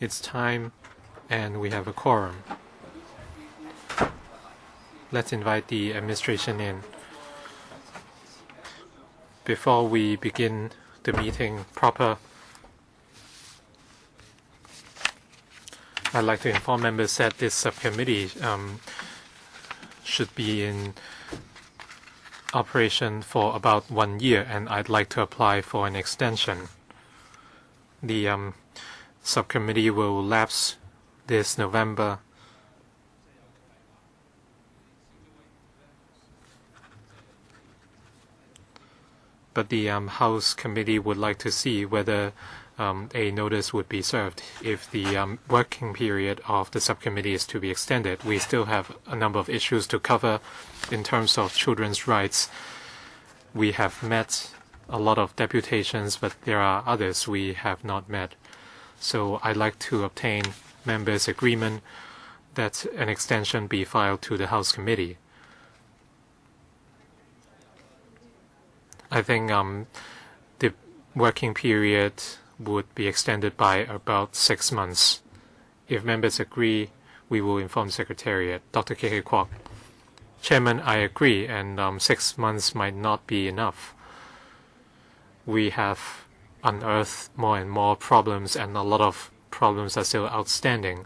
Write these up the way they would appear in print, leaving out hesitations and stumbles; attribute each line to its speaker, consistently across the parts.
Speaker 1: It's time, and we have a quorum. Let's invite the administration in. Before we begin the meeting proper, I'd like to inform members that this subcommittee should be in operation for about 1 year, and I'd like to apply for an extension. The subcommittee will lapse this November. But the House Committee would like to see whether a notice would be served if the working period of the subcommittee is to be extended. We still have a number of issues to cover in terms of children's rights. We have met a lot of deputations, but there are others we have not met. So I'd like to obtain members' agreement that an extension be filed to the House Committee. I think the working period would be extended by about 6 months. If members agree, we will inform the Secretariat. Dr. K.K. Kwok. Chairman, I agree, and 6 months might not be enough. We have unearthed more and more problems, and a lot of problems are still outstanding.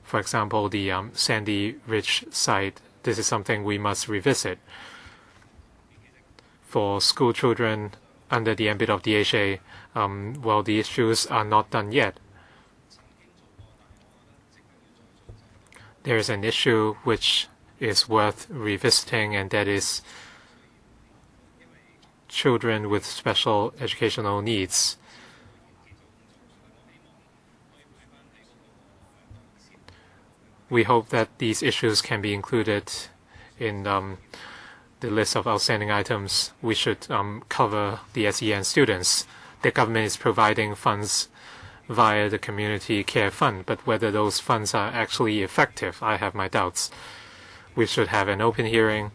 Speaker 1: For example, the Sandy Ridge site, this is something we must revisit. For school children under the ambit of DHA, well, the issues are not done yet. There is an issue which is worth revisiting, and that is children with special educational needs. We hope that these issues can be included in the list of outstanding items. We should cover the SEN students. The government is providing funds via the Community Care Fund, but whether those funds are actually effective, I have my doubts. We should have an open hearing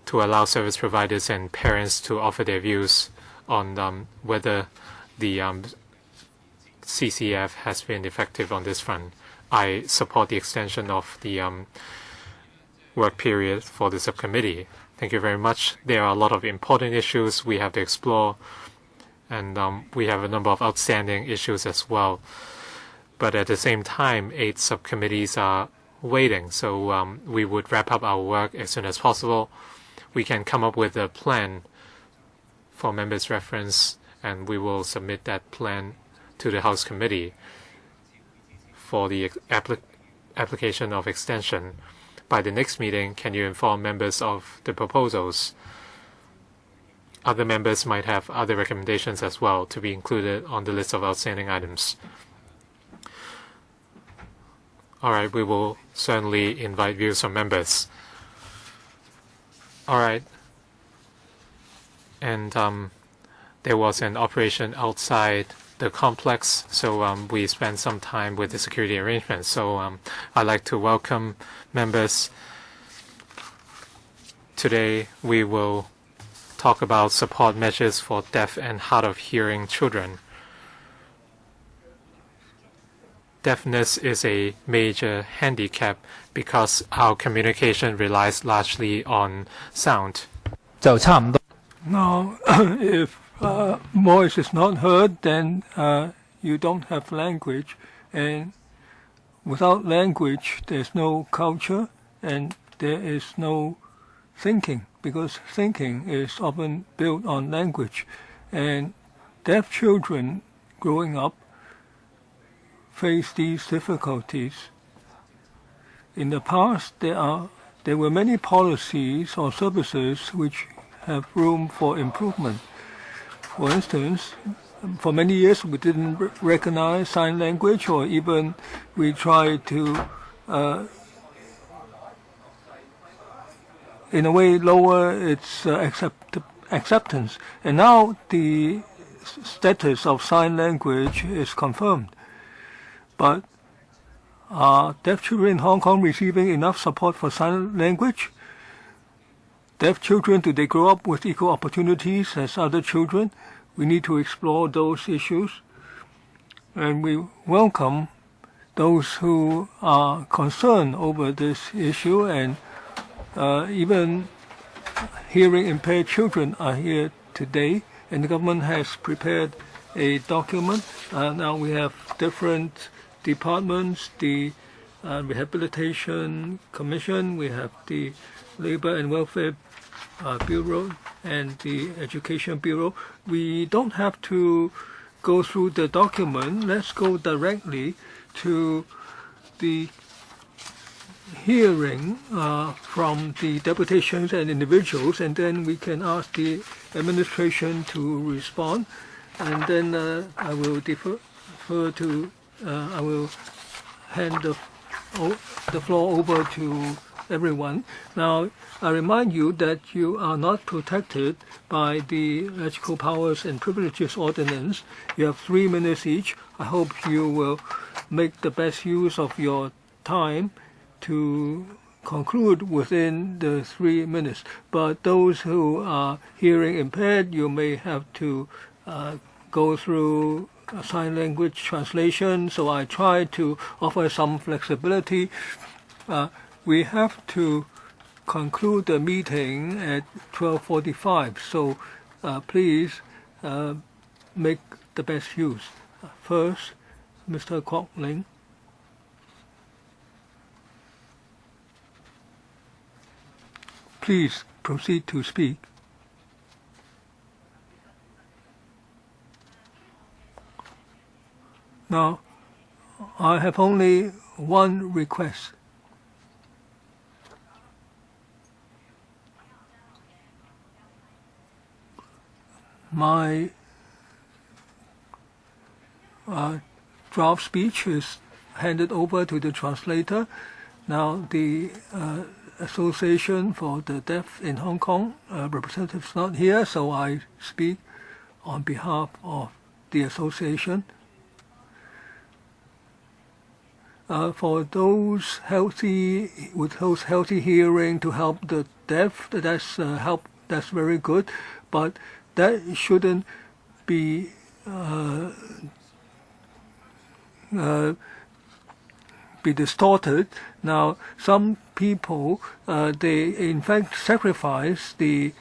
Speaker 1: to allow service providers and parents to offer their views on whether the CCF has been effective on this front. I support the extension of the work period for the subcommittee. Thank you very much. There are a lot of important issues we have to explore, and we have a number of outstanding issues as well. But at the same time, 8 subcommittees are waiting, so we would wrap up our work as soon as possible. We can come up with a plan for members' reference, and we will submit that plan to the House Committee for the application of extension. By the next meeting, can you inform members of the proposals? Other members might have other recommendations as well to be included on the list of outstanding items. All right, we will certainly invite views from members. All right. And there was an operation outside the complex, so we spent some time with the security arrangements. So I'd like to welcome members. Today we will talk about support measures for deaf and hard of hearing children. Deafness is a major handicap because our communication relies largely on sound.
Speaker 2: Now, if voice is not heard, then you don't have language, and without language there's no culture and there is no thinking, because thinking is often built on language. And deaf children growing up face these difficulties. In the past, there were many policies or services which have room for improvement. For instance, for many years we didn't recognize sign language, or even we tried to in a way lower its acceptance. And now the status of sign language is confirmed. But are deaf children in Hong Kong receiving enough support for sign language? Deaf children, do they grow up with equal opportunities as other children? We need to explore those issues. and we welcome those who are concerned over this issue, and even hearing impaired children are here today, and the government has prepared a document. Now we have different departments, the Rehabilitation Commission, we have the Labor and Welfare Bureau, and the Education Bureau. We don't have to go through the document. Let's go directly to the hearing from the deputations and individuals, and then we can ask the administration to respond, and then I will I will hand the floor over to everyone. Now, I remind you that you are not protected by the Electoral Powers and Privileges Ordinance. You have 3 minutes each. I hope you will make the best use of your time to conclude within the 3 minutes. But those who are hearing impaired, you may have to go through sign language translation, so I try to offer some flexibility. We have to conclude the meeting at 12:45, so please make the best use. First, Mr. Kwok Ling. Please proceed to speak. Now, I have only one request. My draft speech is handed over to the translator. Now, the Association for the Deaf in Hong Kong representative is not here, so I speak on behalf of the association. For those with healthy hearing to help the deaf, that's very good, but that shouldn't be distorted. Now, some people they in fact sacrifice the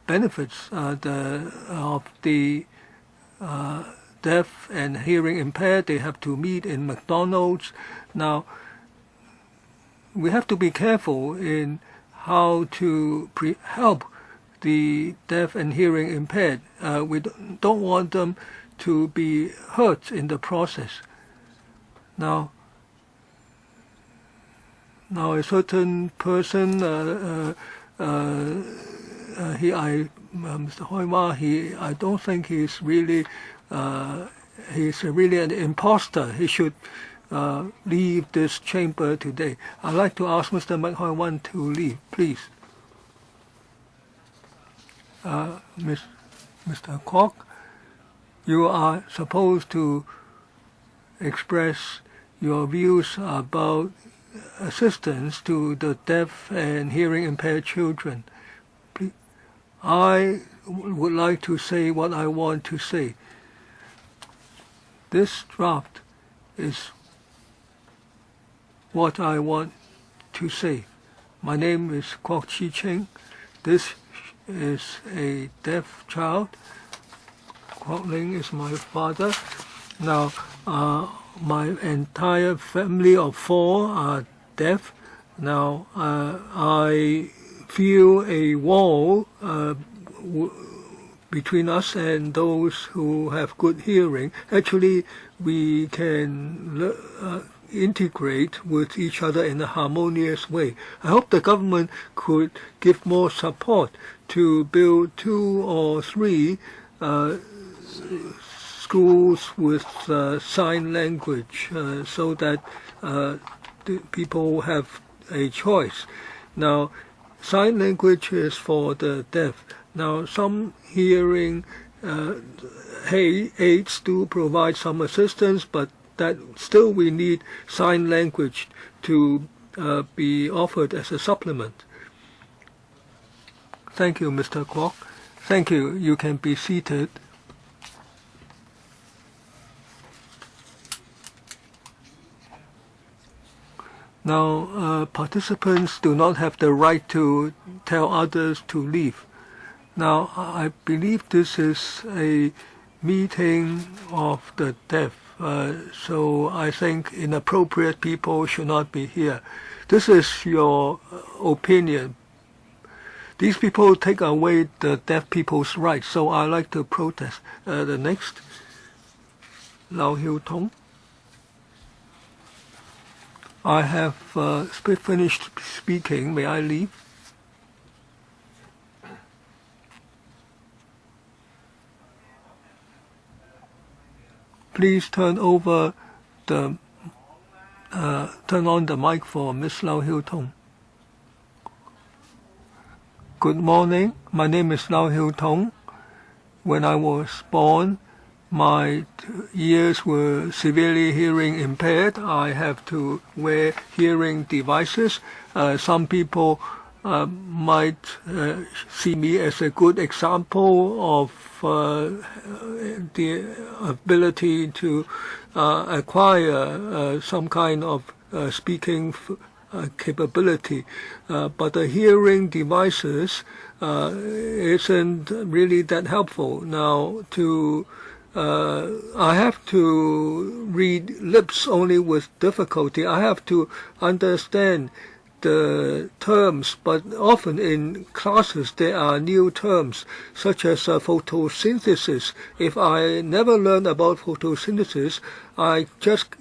Speaker 2: benefits of the deaf and hearing impaired. They have to meet in McDonald's. Now, we have to be careful in how to help the deaf and hearing impaired. We don't want them to be hurt in the process. Now a certain person, Mr. Hoima, I don't think he's really an imposter. He should leave this chamber today. I'd like to ask Mr. McHoy to leave, please. Mr. Kwok, you are supposed to express your views about assistance to the deaf and hearing impaired children. Please. I would like to say what I want to say. This draft is what I want to say. My name is Kwok Chi Ching. This is a deaf child. Kwok Ling is my father. Now, my entire family of 4 are deaf. Now, I feel a wall between us and those who have good hearing. Actually, we can integrate with each other in a harmonious way. I hope the government could give more support to build 2 or 3 schools with sign language so that people have a choice. Now, sign language is for the deaf. Now, some hearing aids do provide some assistance, but that still we need sign language to be offered as a supplement. Thank you, Mr. Kwok. Thank you. You can be seated. Now, participants do not have the right to tell others to leave. Now, I believe this is a meeting of the deaf, so I think inappropriate people should not be here. This is your opinion. These people take away the deaf people's rights, so I like to protest. The next, Lau Hiu Tong. I have finished speaking. May I leave? Please turn on the mic for Miss Lau Hiu Tong. Good morning. My name is Lau Hiu Tong. When I was born, my ears were severely hearing impaired. I have to wear hearing devices. Some people might see me as a good example of the ability to acquire some kind of speaking capability, but the hearing devices isn't really that helpful. Now, I have to read lips only with difficulty. I have to understand the terms, but often in classes there are new terms such as photosynthesis. If I never learn about photosynthesis, I just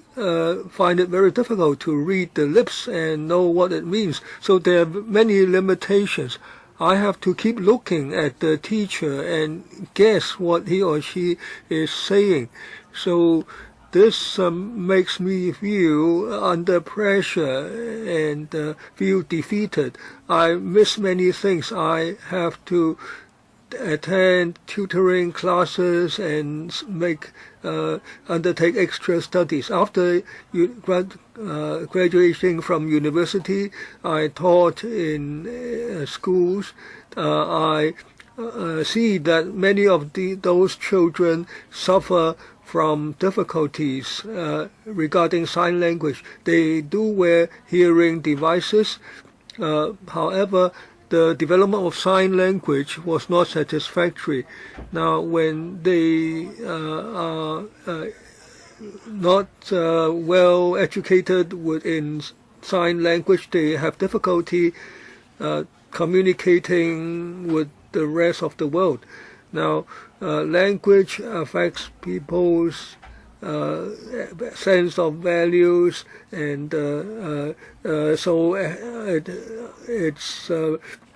Speaker 2: find it very difficult to read the lips and know what it means. So there are many limitations. I have to keep looking at the teacher and guess what he or she is saying. So this makes me feel under pressure and feel defeated. I miss many things. I have to attend tutoring classes and undertake extra studies. After graduating from university, I taught in schools. I see that many of those children suffer from difficulties regarding sign language. They do wear hearing devices. However, the development of sign language was not satisfactory. Now, when they are not well educated within sign language, they have difficulty communicating with the rest of the world. Now, language affects people's sense of values, and so it's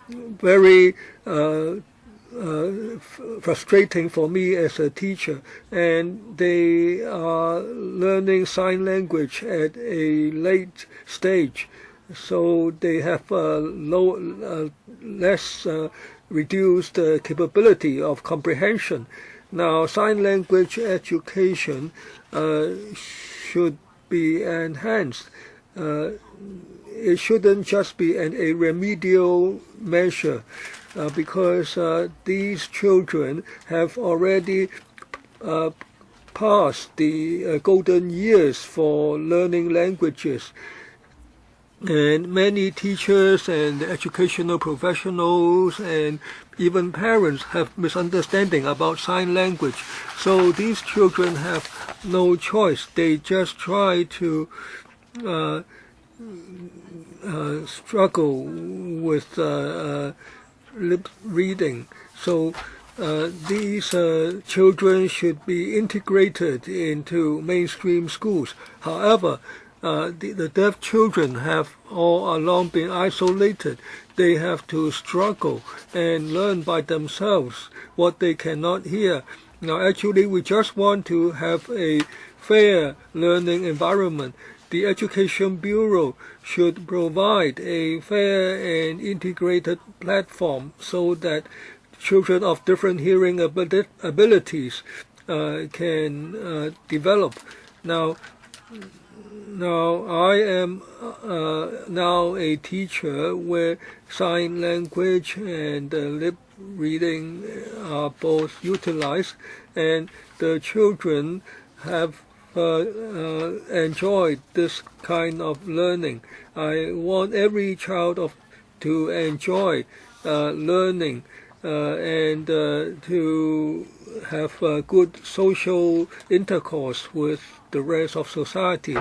Speaker 2: very frustrating for me as a teacher. And they are learning sign language at a late stage, so they have less reduced capability of comprehension. Now, sign language education should be enhanced. It shouldn't just be a remedial measure, because these children have already passed the golden years for learning languages. And many teachers and educational professionals and even parents have misunderstanding about sign language. So these children have no choice. They just try to struggle with lip reading. So these children should be integrated into mainstream schools. However, the deaf children have all along been isolated. They have to struggle and learn by themselves what they cannot hear. Now, actually, we just want to have a fair learning environment. The Education Bureau should provide a fair and integrated platform so that children of different hearing abilities can develop. Now, I am now a teacher where sign language and lip reading are both utilized, and the children have enjoy this kind of learning. I want every child to enjoy learning and to have good social intercourse with the rest of society.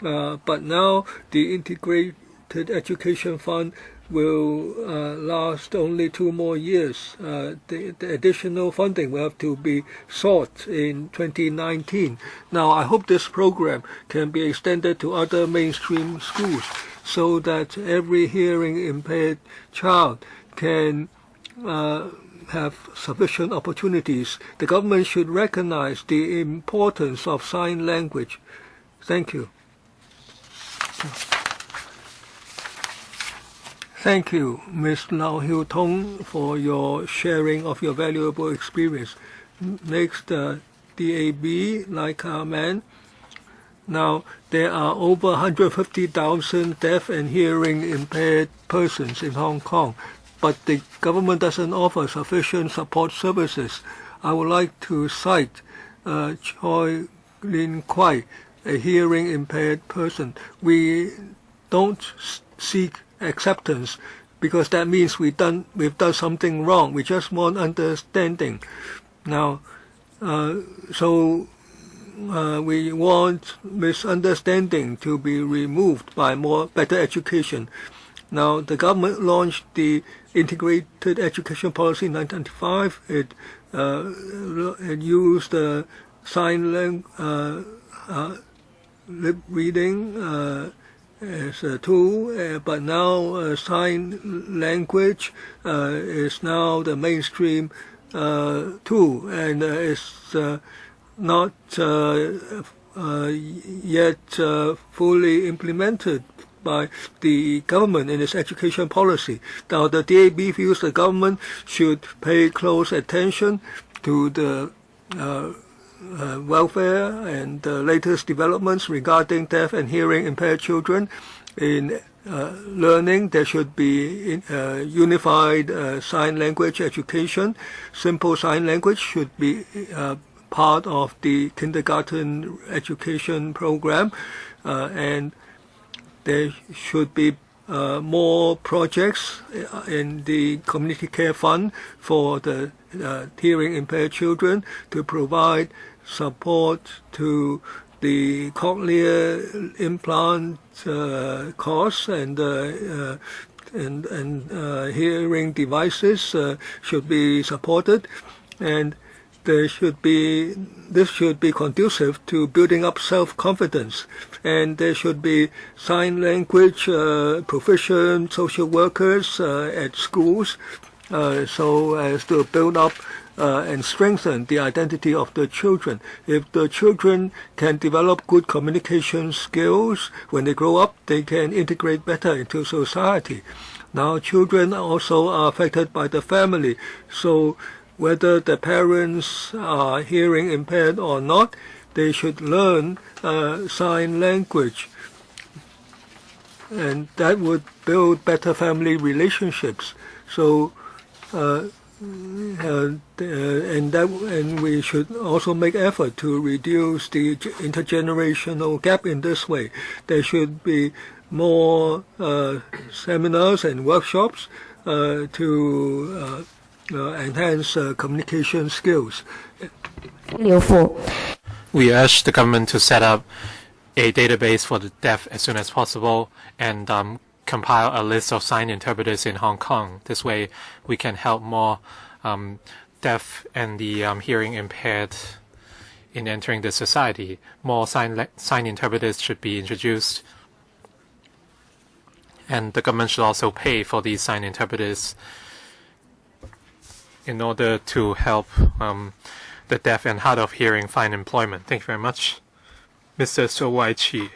Speaker 2: But now the Integrated Education Fund will last only 2 more years. The additional funding will have to be sought in 2019. Now, I hope this program can be extended to other mainstream schools so that every hearing impaired child can have sufficient opportunities. The government should recognize the importance of sign language. Thank you. Thank you, Ms. Lau Hiu Tong, for your sharing of your valuable experience. Next, DAB, Laika Man. Now, there are over 150,000 deaf and hearing impaired persons in Hong Kong, but the government doesn't offer sufficient support services. I would like to cite Choi Lin Kwai, a hearing impaired person. We don't seek acceptance because that means we've done something wrong. We just want understanding. Now, we want misunderstanding to be removed by better education. Now, the government launched the Integrated Education Policy in 1995. It used sign lip reading as a tool, but now sign language is now the mainstream tool, and it's not yet fully implemented by the government in its education policy. Now, the DAB feels the government should pay close attention to the welfare and the latest developments regarding deaf and hearing impaired children. In learning, there should be unified sign language education. Simple sign language should be part of the kindergarten education program, and there should be more projects in the community care fund for the hearing impaired children to provide support to the cochlear implant costs, and hearing devices should be supported, and this should be conducive to building up self-confidence, and there should be sign language proficient social workers at schools so as to build up and strengthen the identity of the children. If the children can develop good communication skills, when they grow up, they can integrate better into society. Now, children also are affected by the family, so whether the parents are hearing impaired or not, they should learn sign language, and that would build better family relationships. So, and we should also make effort to reduce the intergenerational gap in this way. There should be more seminars and workshops to enhance communication skills.
Speaker 1: We urge the government to set up a database for the deaf as soon as possible and compile a list of sign interpreters in Hong Kong. This way we can help more deaf and the hearing impaired in entering the society. More sign interpreters should be introduced, and the government should also pay for these sign interpreters in order to help the deaf and hard of hearing find employment. Thank you very much. Mr. So Wai Chi.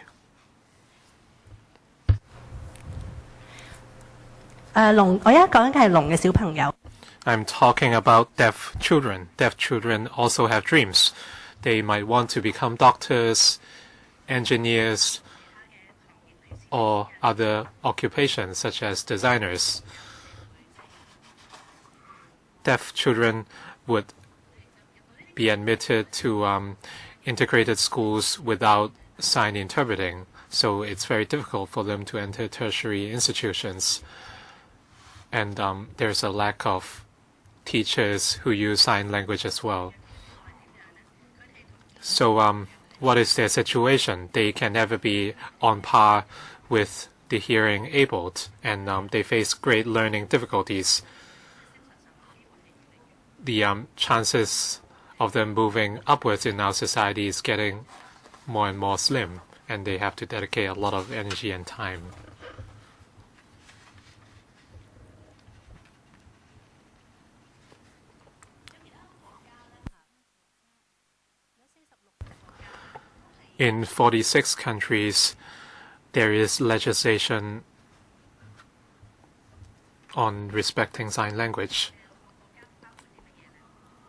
Speaker 1: I'm talking about deaf children. Deaf children also have dreams. They might want to become doctors, engineers, or other occupations such as designers. Deaf children would be admitted to integrated schools without sign interpreting, so it's very difficult for them to enter tertiary institutions. And there's a lack of teachers who use sign language as well. So what is their situation? They can never be on par with the hearing abled, and they face great learning difficulties. The chances of them moving upwards in our society is getting more and more slim, and they have to dedicate a lot of energy and time. In 46 countries, there is legislation on respecting sign language.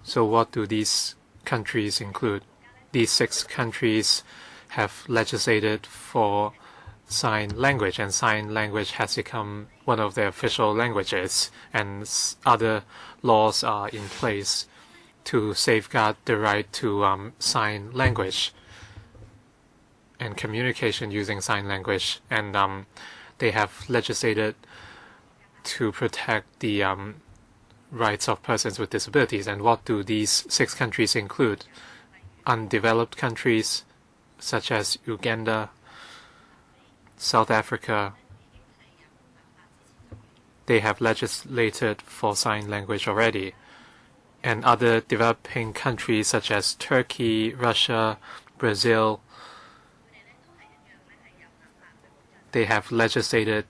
Speaker 1: So what do these countries include? These 6 countries have legislated for sign language, and sign language has become one of their official languages, and other laws are in place to safeguard the right to sign language and communication using sign language, and they have legislated to protect the rights of persons with disabilities. And what do these 6 countries include? Undeveloped countries such as Uganda, South Africa, they have legislated for sign language already. And other developing countries such as Turkey, Russia, Brazil, they have legislated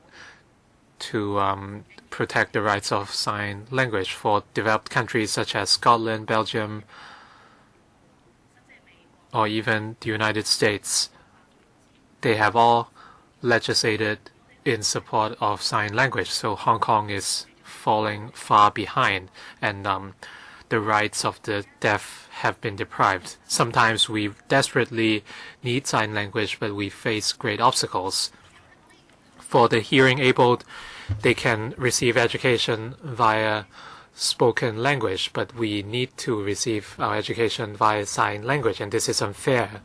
Speaker 1: to protect the rights of sign language. For developed countries such as Scotland, Belgium, or even the United States, they have all legislated in support of sign language. So Hong Kong is falling far behind, and the rights of the deaf have been deprived. Sometimes we desperately need sign language, but we face great obstacles. For the hearing abled, they can receive education via spoken language, but we need to receive our education via sign language, and this is unfair.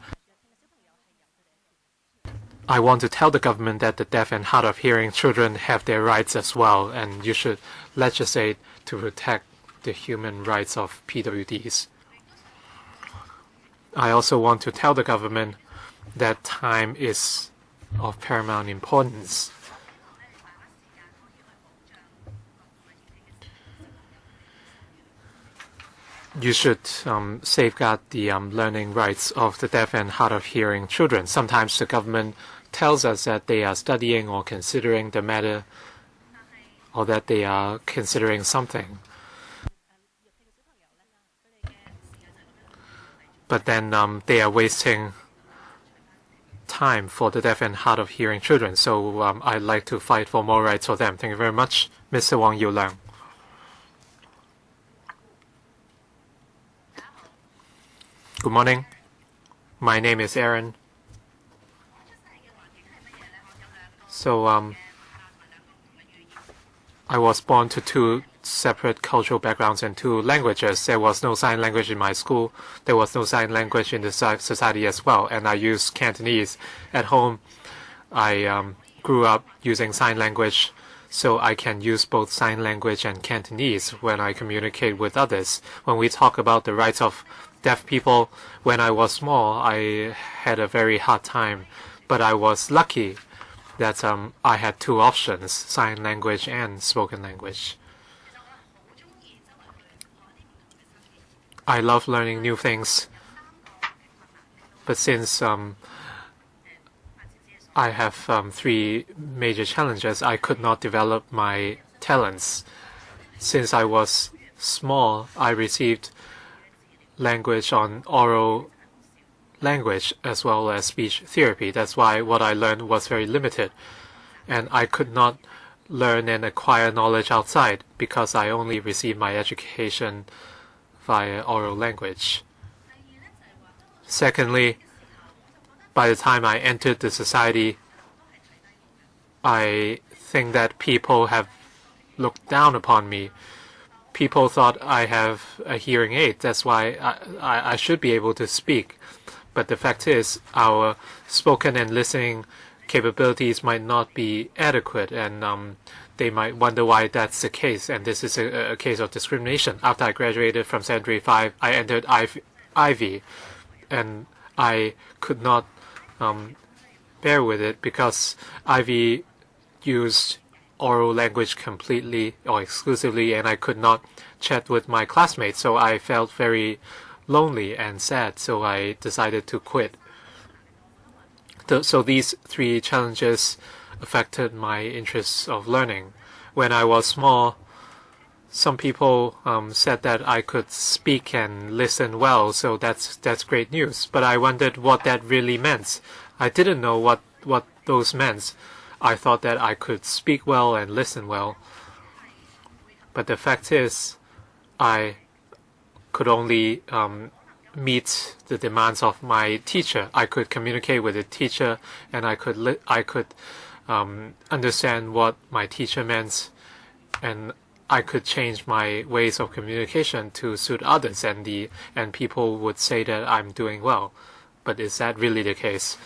Speaker 1: I want to tell the government that the deaf and hard of hearing children have their rights as well, and you should legislate to protect the human rights of PWDs. I also want to tell the government that time is of paramount importance. You should safeguard the learning rights of the deaf and hard of hearing children. Sometimes the government tells us that they are studying or considering the matter, or that they are considering something. But then they are wasting time for the deaf and hard of hearing children. So I'd like to fight for more rights for them. Thank you very much. Mr. Wang Yulang. Good morning. My name is Aaron. So I was born to 2 separate cultural backgrounds and 2 languages. There was no sign language in my school. There was no sign language in the society as well. And I use Cantonese at home. I grew up using sign language, so I can use both sign language and Cantonese when I communicate with others. When we talk about the rights of deaf people, when I was small, I had a very hard time. But I was lucky that I had 2 options, sign language and spoken language. I love learning new things, but since I have 3 major challenges, I could not develop my talents. Since I was small, I received language on oral language as well as speech therapy. That's why what I learned was very limited, and I could not learn and acquire knowledge outside because I only received my education via oral language. Secondly, by the time I entered the society, I think that people have looked down upon me. People thought I have a hearing aid. That's why I should be able to speak. But the fact is, our spoken and listening capabilities might not be adequate, and they might wonder why that's the case. And this is a case of discrimination. After I graduated from Secondary 5, I entered Ivy, and I could not bear with it because Ivy used oral language completely or exclusively, and I could not chat with my classmates, so I felt very lonely and sad, so I decided to quit. So these three challenges affected my interests of learning. When I was small, some people said that I could speak and listen well, so that's great news. But I wondered what that really meant. I didn't know what those meant. I thought that I could speak well and listen well. But the fact is, I could only meet the demands of my teacher. I could communicate with the teacher, and I could understand what my teacher meant, and I could change my ways of communication to suit others, and people would say that I'm doing well. But is that really the case?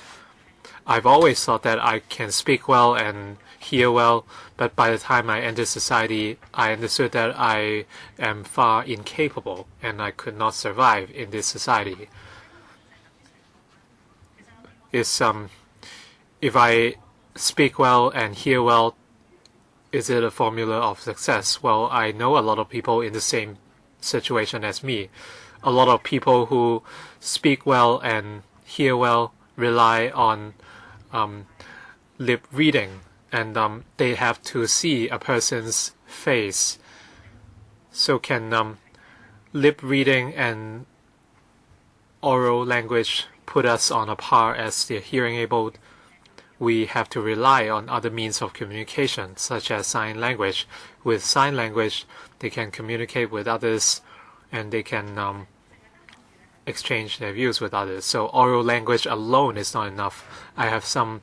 Speaker 1: I've always thought that I can speak well and hear well, but by the time I entered society, I understood that I am far incapable and I could not survive in this society. If I speak well and hear well, is it a formula of success? Well, I know a lot of people in the same situation as me. A lot of people who speak well and hear well rely on lip reading, and they have to see a person's face. So can lip reading and oral language put us on a par as the hearing abled? We have to rely on other means of communication, such as sign language. With sign language, they can communicate with others, and they can exchange their views with others. So oral language alone is not enough. I have some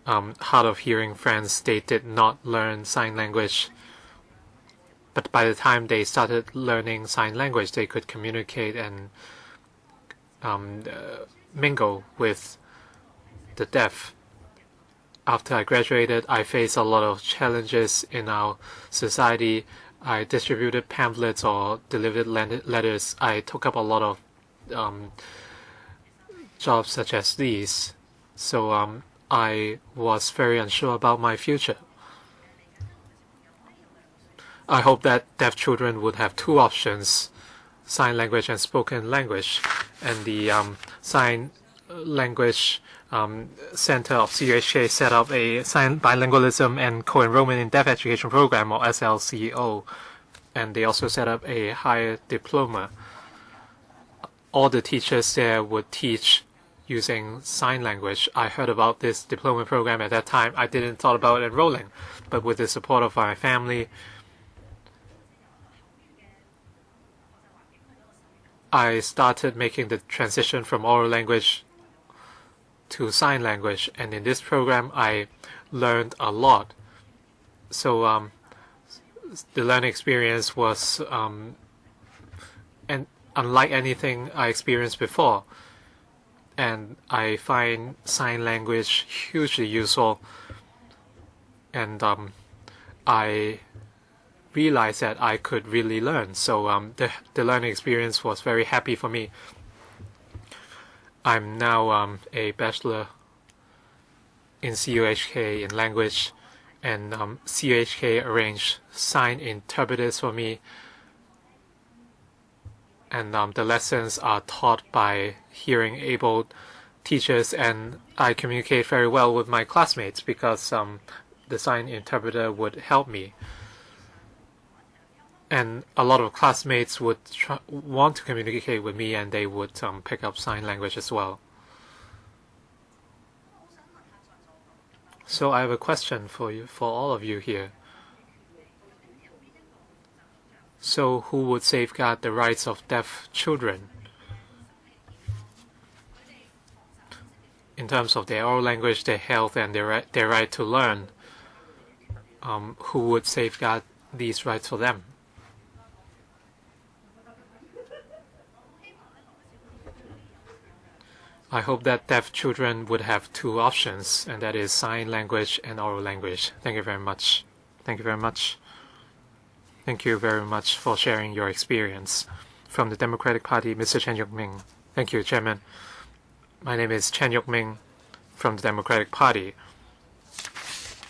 Speaker 1: hard of hearing friends. They did not learn sign language, but by the time they started learning sign language, they could communicate and mingle with the deaf. After I graduated, I faced a lot of challenges in our society. I distributed pamphlets or delivered letters. I took up a lot of jobs such as these. So I was very unsure about my future. I hope that deaf children would have two options, sign language and spoken language. And the sign language Center of CUHK set up a sign bilingualism and co-enrollment in deaf education program, or SLCO, and they also set up a higher diploma. All the teachers there would teach using sign language. I heard about this diploma program at that time. I didn't thought about enrolling, but with the support of my family, I started making the transition from oral language to sign language, and in this program I learned a lot. So the learning experience was unlike anything I experienced before, and I find sign language hugely useful, and I realized that I could really learn. So the learning experience was very happy for me. I'm now a bachelor in CUHK in language, and CUHK arranged sign interpreters for me, and the lessons are taught by hearing able teachers, and I communicate very well with my classmates because the sign interpreter would help me. And a lot of classmates would want to communicate with me, and they would pick up sign language as well. So I have a question for you, for all of you here. So who would safeguard the rights of deaf children in terms of their oral language, their health, and their right to learn? Who would safeguard these rights for them? I hope that deaf children would have two options, and that is sign language and oral language. Thank you very much. Thank you very much. Thank you very much for sharing your experience. From the Democratic Party, Mr. Chen Yuk-ming. Thank you, Chairman. My name is Chen Yuk-ming from the Democratic Party.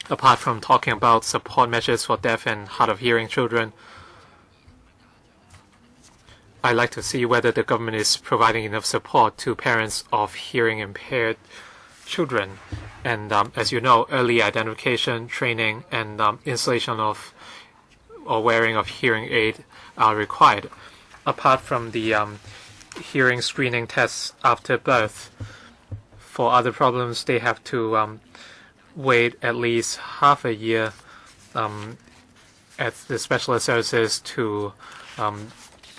Speaker 1: Apart from talking about support measures for deaf and hard of hearing children, I'd like to see whether the government is providing enough support to parents of hearing impaired children. And as you know, early identification, training, and installation of or wearing of hearing aid are required. Apart from the hearing screening tests after birth, for other problems, they have to wait at least half a year at the specialist services to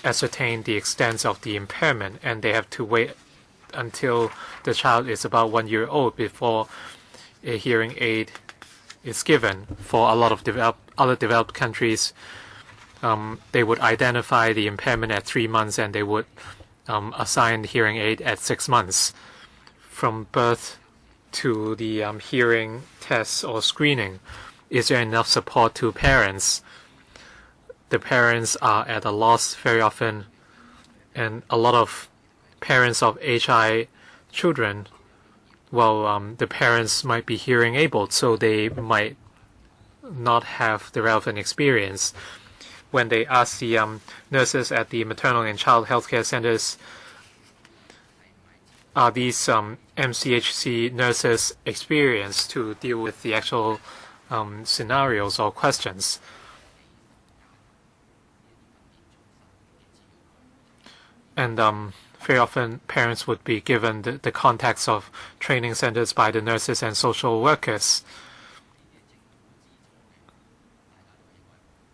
Speaker 1: ascertain the extent of the impairment, and they have to wait until the child is about 1 year old before a hearing aid is given. For a lot of other developed countries, they would identify the impairment at 3 months, and they would assign the hearing aid at 6 months. From birth to the hearing tests or screening, is there enough support to parents? The parents are at a loss very often, and a lot of parents of HI children, well, the parents might be hearing able, so they might not have the relevant experience. When they ask the nurses at the maternal and child health care centers, are these MCHC nurses experienced to deal with the actual scenarios or questions? And very often parents would be given the contacts of training centers by the nurses and social workers.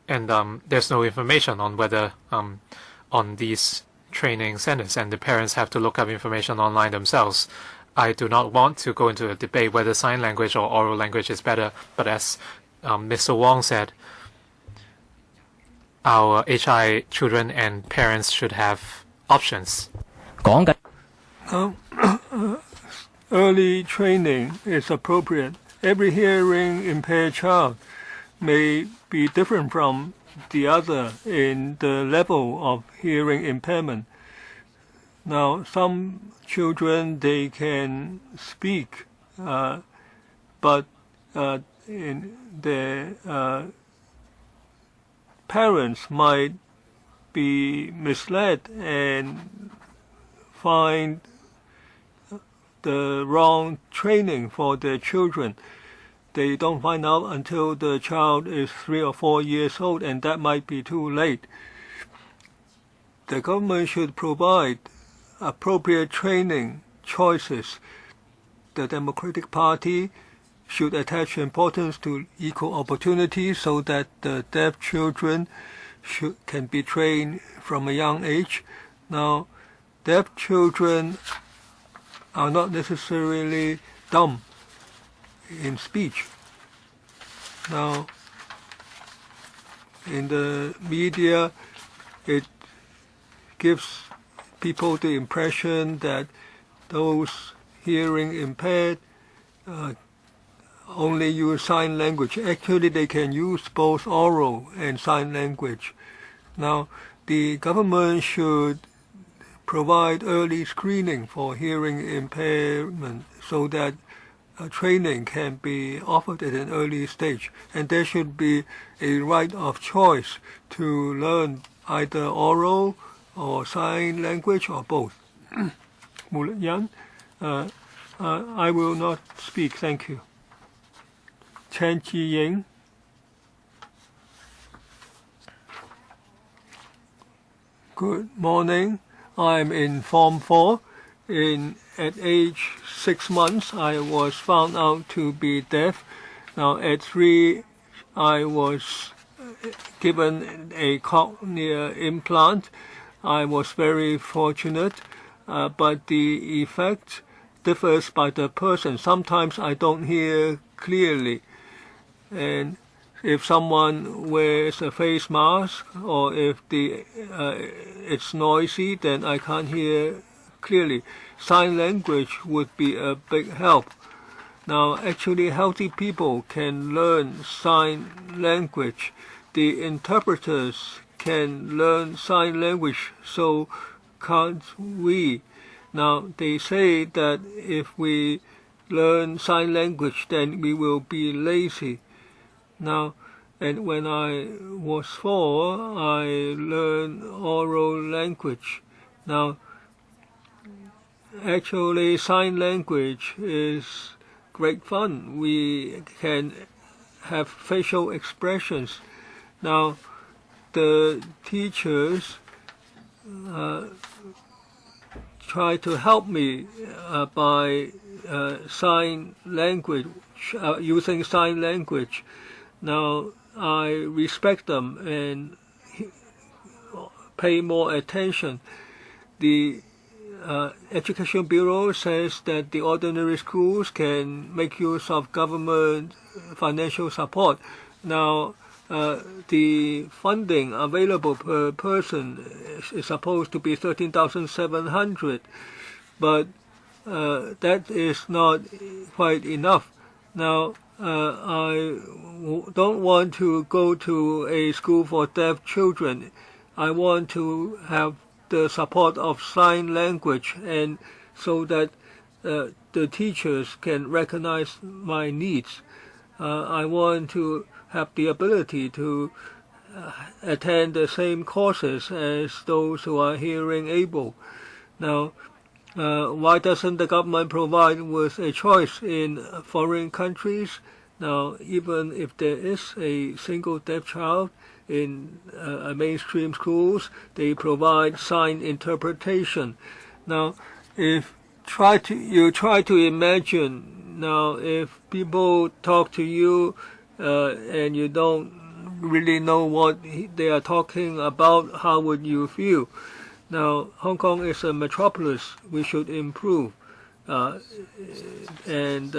Speaker 1: And there's no information on whether on these training centers, and the parents have to look up information online themselves. I do not want to go into a debate whether sign language or oral language is better, but as Mr. Wong said, our HI children and parents should have options.
Speaker 2: Early training is appropriate. Every hearing impaired child may be different from the other in the level of hearing impairment. Now, some children, they can speak, but in their parents might be misled and find the wrong training for their children. They don't find out until the child is 3 or 4 years old, and that might be too late. The government should provide appropriate training choices. The Democratic Party should attach importance to equal opportunities so that the deaf children can be trained from a young age. Now, deaf children are not necessarily dumb in speech. Now, in the media, it gives people the impression that those hearing impaired only use sign language. Actually, they can use both oral and sign language. Now, the government should provide early screening for hearing impairment so that training can be offered at an early stage. And there should be a right of choice to learn either oral or sign language or both. Yan, I will not speak. Thank you. Chen Chi-ying. Good morning. I'm in Form 4. At age 6 months, I was found out to be deaf. Now, at 3, I was given a cochlear implant. I was very fortunate, but the effect differs by the person. Sometimes I don't hear clearly, and if someone wears a face mask or if it's noisy, then I can't hear clearly, sign language would be a big help. Now, actually, healthy people can learn sign language. The interpreters can learn sign language, so can't we? Now, they say that if we learn sign language, then we will be lazy. Now, and when I was 4, I learned oral language. Now, actually, sign language is great fun. We can have facial expressions. Now, the teachers try to help me by sign language, using sign language. Now, I respect them and pay more attention. The Education Bureau says that the ordinary schools can make use of government financial support. Now, the funding available per person is supposed to be 13,700, but that is not quite enough. Now, I don't want to go to a school for deaf children. I want to have the support of sign language, and so that the teachers can recognize my needs. I want to have the ability to attend the same courses as those who are hearing able. Now, why doesn't the government provide with a choice in foreign countries? Now, even if there is a single deaf child in mainstream schools, they provide sign interpretation. Now, if you try to imagine, now if people talk to you and you don't really know what they are talking about, how would you feel? Now, Hong Kong is a metropolis. We should improve, and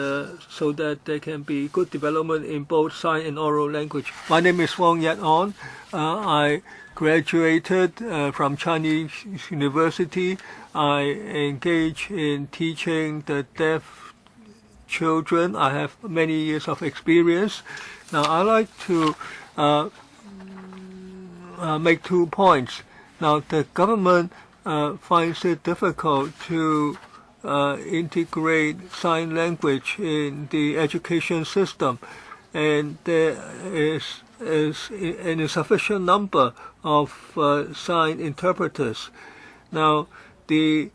Speaker 2: so that there can be good development in both sign and oral language. My name is Wong Yat On. I graduated from Chinese University. I engage in teaching the deaf children. I have many years of experience. Now, I like to make 2 points. Now, the government finds it difficult to integrate sign language in the education system, and there is an insufficient number of sign interpreters. Now, the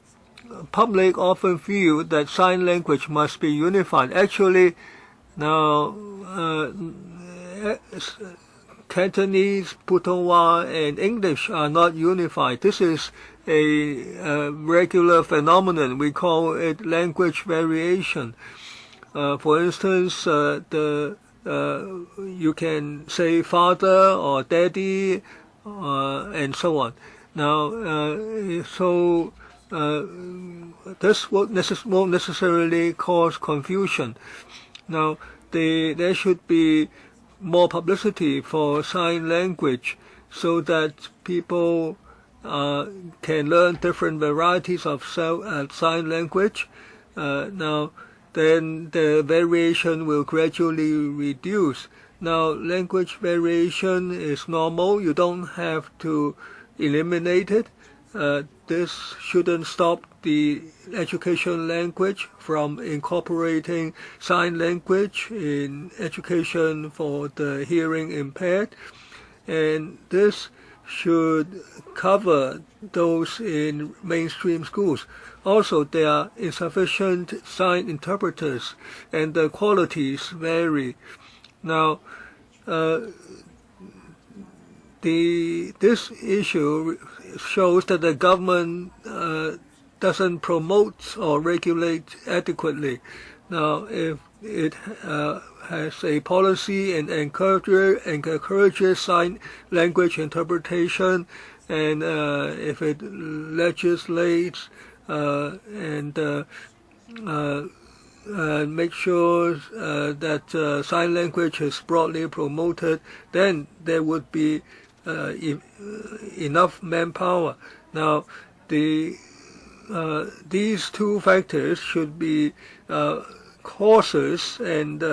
Speaker 2: public often feel that sign language must be unified. Actually, now Cantonese, Putonghua, and English are not unified. This is a regular phenomenon. We call it language variation. For instance, you can say father or daddy, and so on. Now, this won't necessarily cause confusion. Now, there should be more publicity for sign language so that people can learn different varieties of sign language. Now, then the variation will gradually reduce. Now, language variation is normal. You don't have to eliminate it. This shouldn't stop the education language from incorporating sign language in education for the hearing impaired. And this should cover those in mainstream schools. Also, there are insufficient sign interpreters, and the qualities vary. Now, this issue shows that the government doesn't promote or regulate adequately. Now, if it has a policy and encourages sign language interpretation, and if it legislates and make sure that sign language is broadly promoted, then there would be enough manpower. Now, the these two factors should be causes and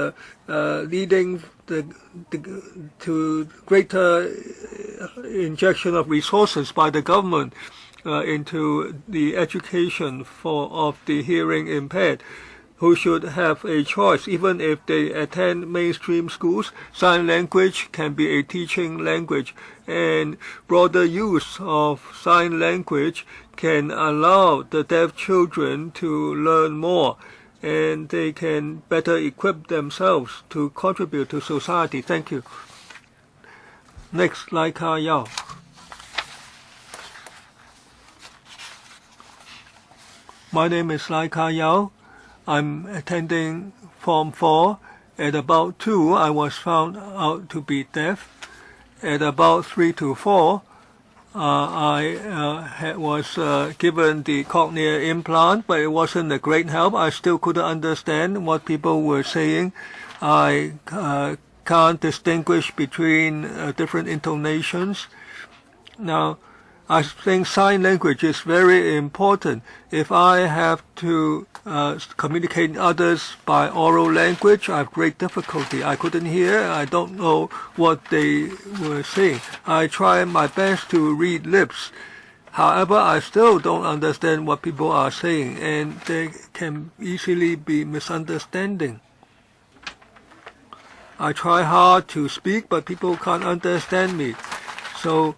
Speaker 2: leading to greater injection of resources by the government into the education of the hearing impaired, who should have a choice. Even if they attend mainstream schools, sign language can be a teaching language, and broader use of sign language can allow the deaf children to learn more, and they can better equip themselves to contribute to society. Thank you. Next, Lai Ka Yao. My name is Lai Ka Yao. I'm attending Form 4. At about 2, I was found out to be deaf. At about 3 to 4, I was given the cochlear implant, but it wasn't a great help. I still couldn't understand what people were saying. I can't distinguish between different intonations. Now, I think sign language is very important. If I have to communicate with others by oral language, I have great difficulty. I couldn't hear. I don't know what they were saying. I try my best to read lips. However, I still don't understand what people are saying, and there can easily be misunderstanding. I try hard to speak, but people can't understand me. So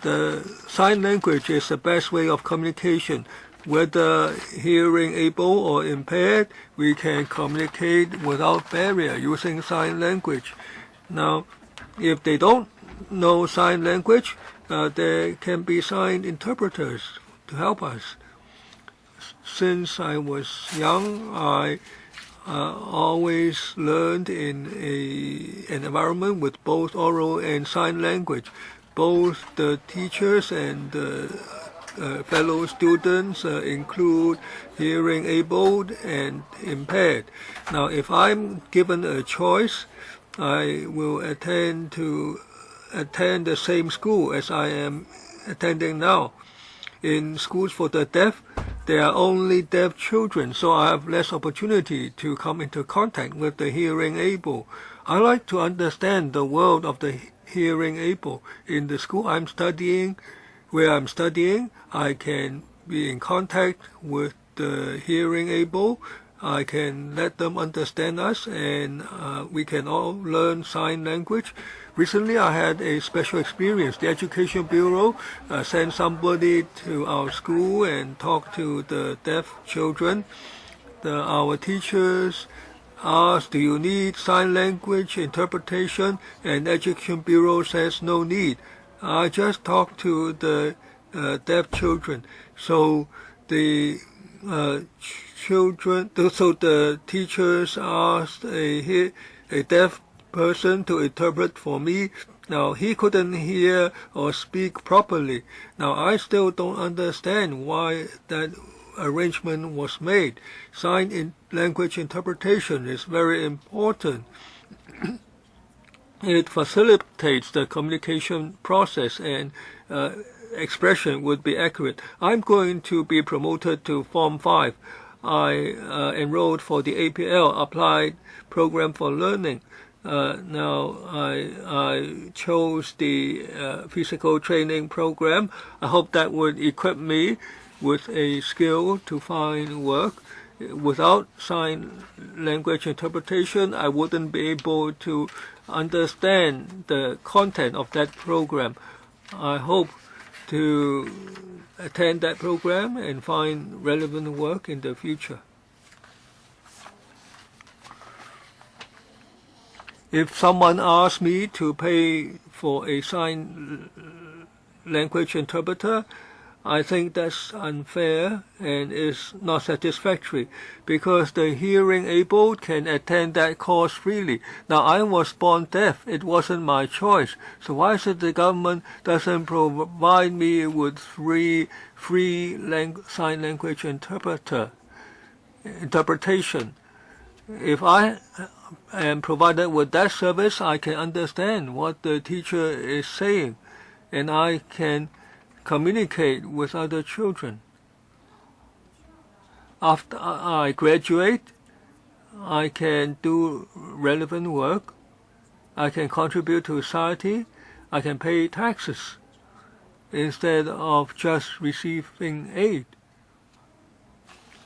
Speaker 2: the sign language is the best way of communication. Whether hearing able or impaired, we can communicate without barrier using sign language. Now, if they don't know sign language, there can be sign interpreters to help us. Since I was young, I always learned in an environment with both oral and sign language. Both the teachers and fellow students include hearing abled and impaired. Now, if I'm given a choice, I will attend the same school as I am attending now. In schools for the deaf, there are only deaf children, so I have less opportunity to come into contact with the hearing able. I like to understand the world of the hearing able. In the school where I'm studying, I can be in contact with the hearing able. I can let them understand us, and we can all learn sign language. Recently, I had a special experience. The Education Bureau sent somebody to our school and talked to the deaf children. Our teachers asked, do you need sign language interpretation? And Education Bureau says no need. I just talked to the deaf children. So the teachers asked a deaf person to interpret for me. Now, he couldn't hear or speak properly. Now, I still don't understand why that arrangement was made. Sign language interpretation is very important. It facilitates the communication process, and expression would be accurate. I'm going to be promoted to Form 5. I enrolled for the APL, Applied Program for Learning. Now I chose the physical training program. I hope that would equip me with a skill to find work. Without sign language interpretation, I wouldn't be able to understand the content of that program. I hope to attend that program and find relevant work in the future. If someone asks me to pay for a sign language interpreter, I think that's unfair and is not satisfactory, because the hearing abled can attend that course freely. Now, I was born deaf. It wasn't my choice. So why is it the government doesn't provide me with free sign language interpretation? If I am provided with that service, I can understand what the teacher is saying, and I can communicate with other children. after I graduate, I can do relevant work. I can contribute to society. I can pay taxes instead of just receiving aid.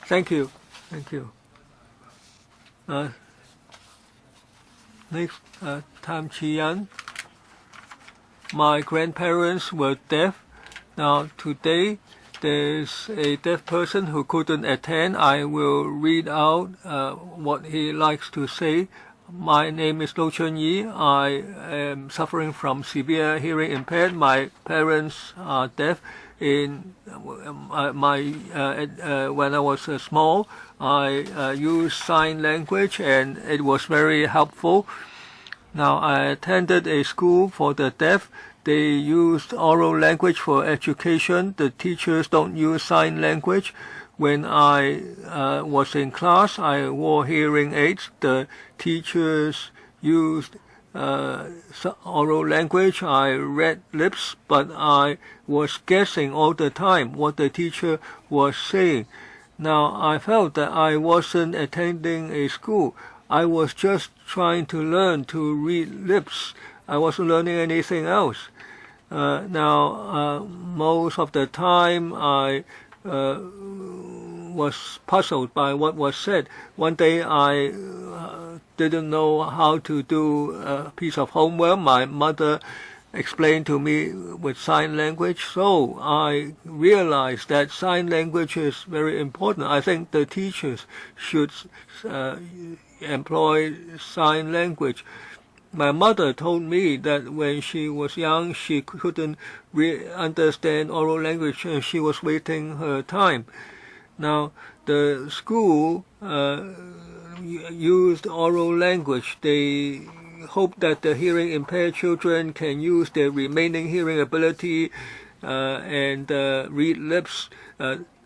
Speaker 2: Thank you. Thank you. Next, Tam Chi-yan. My grandparents were deaf. Now today there's a deaf person who couldn't attend. I will read out what he likes to say. My name is Lo Chun-yi. I am suffering from severe hearing impaired. My parents are deaf. When I was small, I used sign language, and it was very helpful. Now I attended a school for the deaf. They used oral language for education. The teachers don't use sign language. When I was in class, I wore hearing aids. The teachers used oral language. I read lips, but I was guessing all the time what the teacher was saying. Now I felt that I wasn't attending a school. I was just trying to learn to read lips. I wasn't learning anything else. Most of the time I was puzzled by what was said. One day I didn't know how to do a piece of homework. My mother explained to me with sign language, so I realized that sign language is very important. I think the teachers should employ sign language. My mother told me that when she was young, she couldn't understand oral language, and she was waiting her time. Now, the school used oral language. They hope that the hearing impaired children can use their remaining hearing ability and read lips.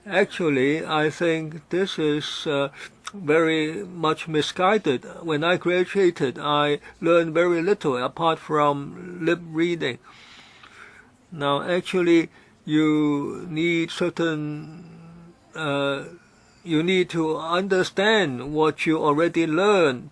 Speaker 2: Actually, I think this is very much misguided. When I graduated, I learned very little apart from lip reading. Now, actually, you need you need to understand what you already learned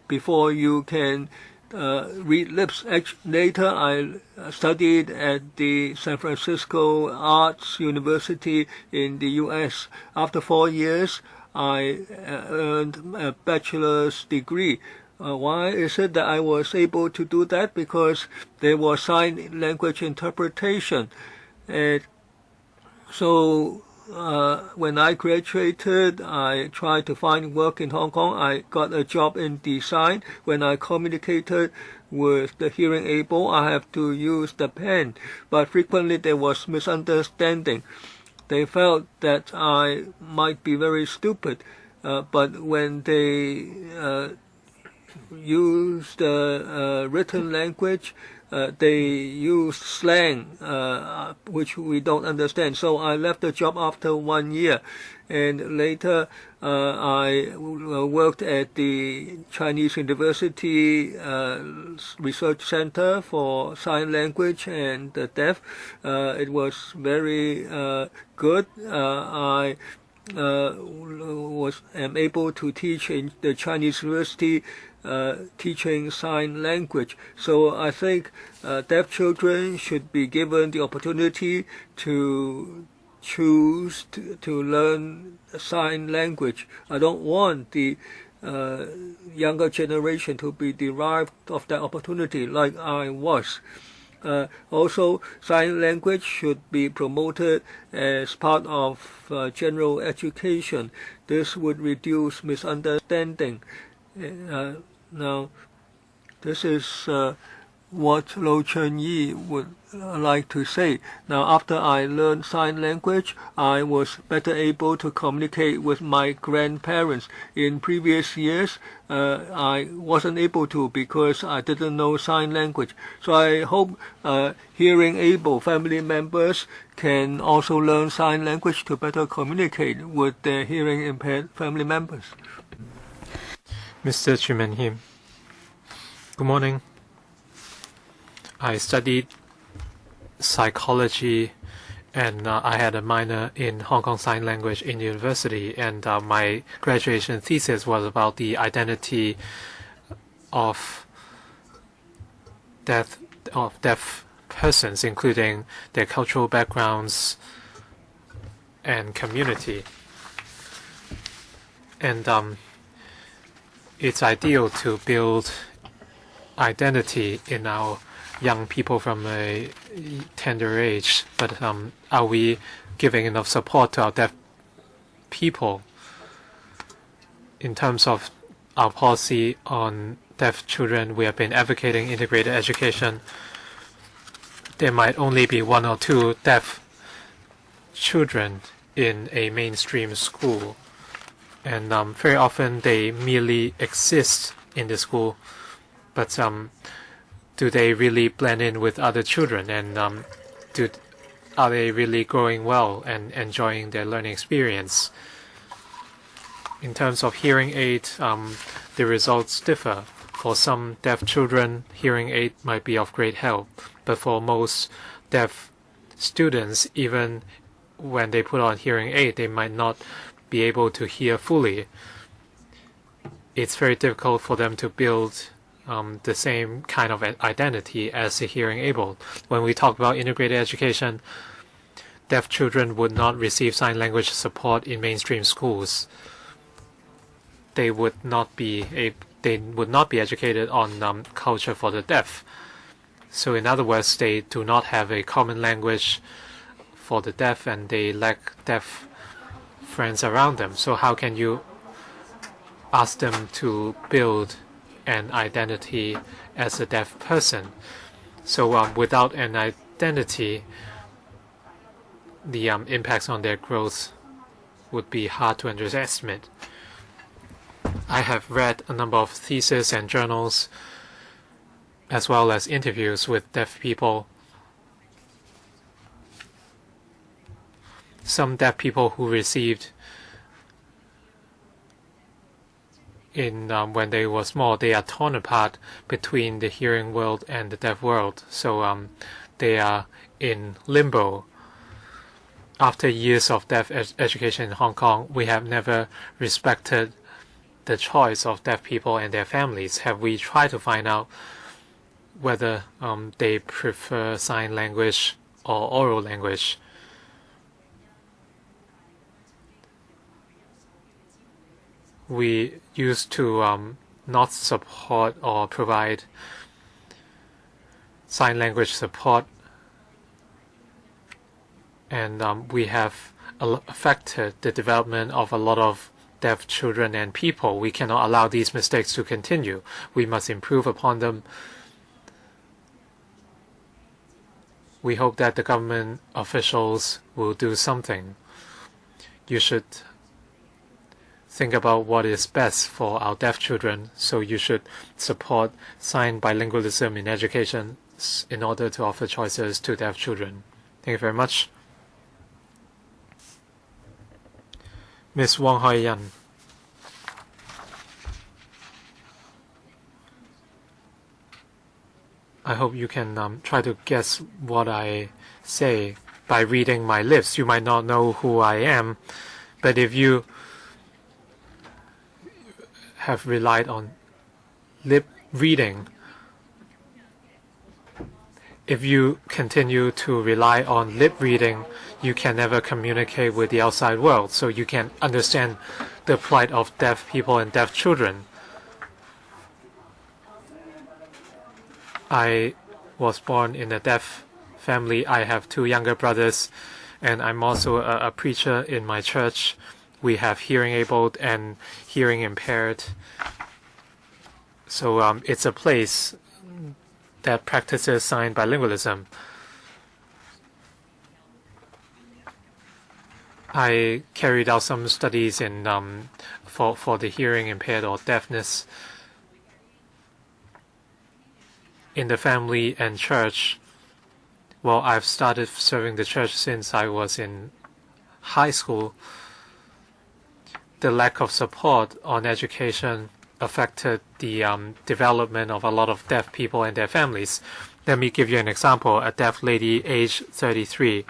Speaker 2: before you can read lips. Later, I studied at the San Francisco Arts University in the U.S. After 4 years, I earned a bachelor's degree. Why is it that I was able to do that? Because there was sign language interpretation. When I graduated, I tried to find work in Hong Kong. I got a job in design. When I communicated with the hearing able, I have to use the pen. But frequently there was misunderstanding. They felt that I might be very stupid. But when they used written language, they use slang, which we don't understand. So I left the job after 1 year. And later, I worked at the Chinese University Research Center for Sign Language and the Deaf. It was very good. I am able to teach in the Chinese University teaching sign language. So I think deaf children should be given the opportunity to choose to learn sign language. I don't want the younger generation to be deprived of that opportunity like I was. Also, sign language should be promoted as part of general education. This would reduce misunderstanding. Now, this is what Lo Chun-yi would like to say. Now, after I learned sign language, I was better able to communicate with my grandparents. In previous years, I wasn't able to because I didn't know sign language. So I hope hearing able family members can also learn sign language to better communicate with their hearing impaired family members.
Speaker 1: Mr. Chimen Him, good morning. I studied psychology and I had a minor in Hong Kong Sign Language in university, and my graduation thesis was about the identity of deaf persons, including their cultural backgrounds and community. And it's ideal to build identity in our young people from a tender age, but are we giving enough support to our deaf people? In terms of our policy on deaf children, we have been advocating integrated education. There might only be 1 or 2 deaf children in a mainstream school, and very often they merely exist in the school, but do they really blend in with other children, and are they really growing well and enjoying their learning experience? In terms of hearing aid, the results differ. For some deaf children, hearing aid might be of great help, but for most deaf students, even when they put on hearing aid, they might not be able to hear fully. It's very difficult for them to build the same kind of identity as the hearing able. When we talk about integrated education, deaf children would not receive sign language support in mainstream schools. They would not be educated on culture for the deaf. So in other words, they do not have a common language for the deaf, and they lack deaf friends around them. So how can you ask them to build an identity as a deaf person? So without an identity, the impacts on their growth would be hard to underestimate. I have read a number of theses and journals, as well as interviews with deaf people. Some deaf people who received when they were small, they are torn apart between the hearing world and the deaf world. So they are in limbo. After years of deaf education in Hong Kong, we have never respected the choice of deaf people and their families. Have we tried to find out whether they prefer sign language or oral language? We used to not support or provide sign language support, and we have affected the development of a lot of deaf children and people. We cannot allow these mistakes to continue. We must improve upon them. We hope that the government officials will do something. You should think about what is best for our deaf children, so you should support sign bilingualism in education in order to offer choices to deaf children. Thank you very much. Ms. Wong Hoi Yan. I hope you can try to guess what I say by reading my lips. You might not know who I am, but if you have relied on lip reading, if you continue to rely on lip reading, you can never communicate with the outside world, so you can understand the plight of deaf people and deaf children. I was born in a deaf family. I have 2 younger brothers, and I'm also a preacher in my church. We have hearing abled and hearing impaired. So it's a place that practices sign bilingualism. I carried out some studies in for the hearing impaired or deafness in the family and church. Well, I've started serving the church since I was in high school. The lack of support on education affected the development of a lot of deaf people and their families. Let me give you an example. A deaf lady, age 33.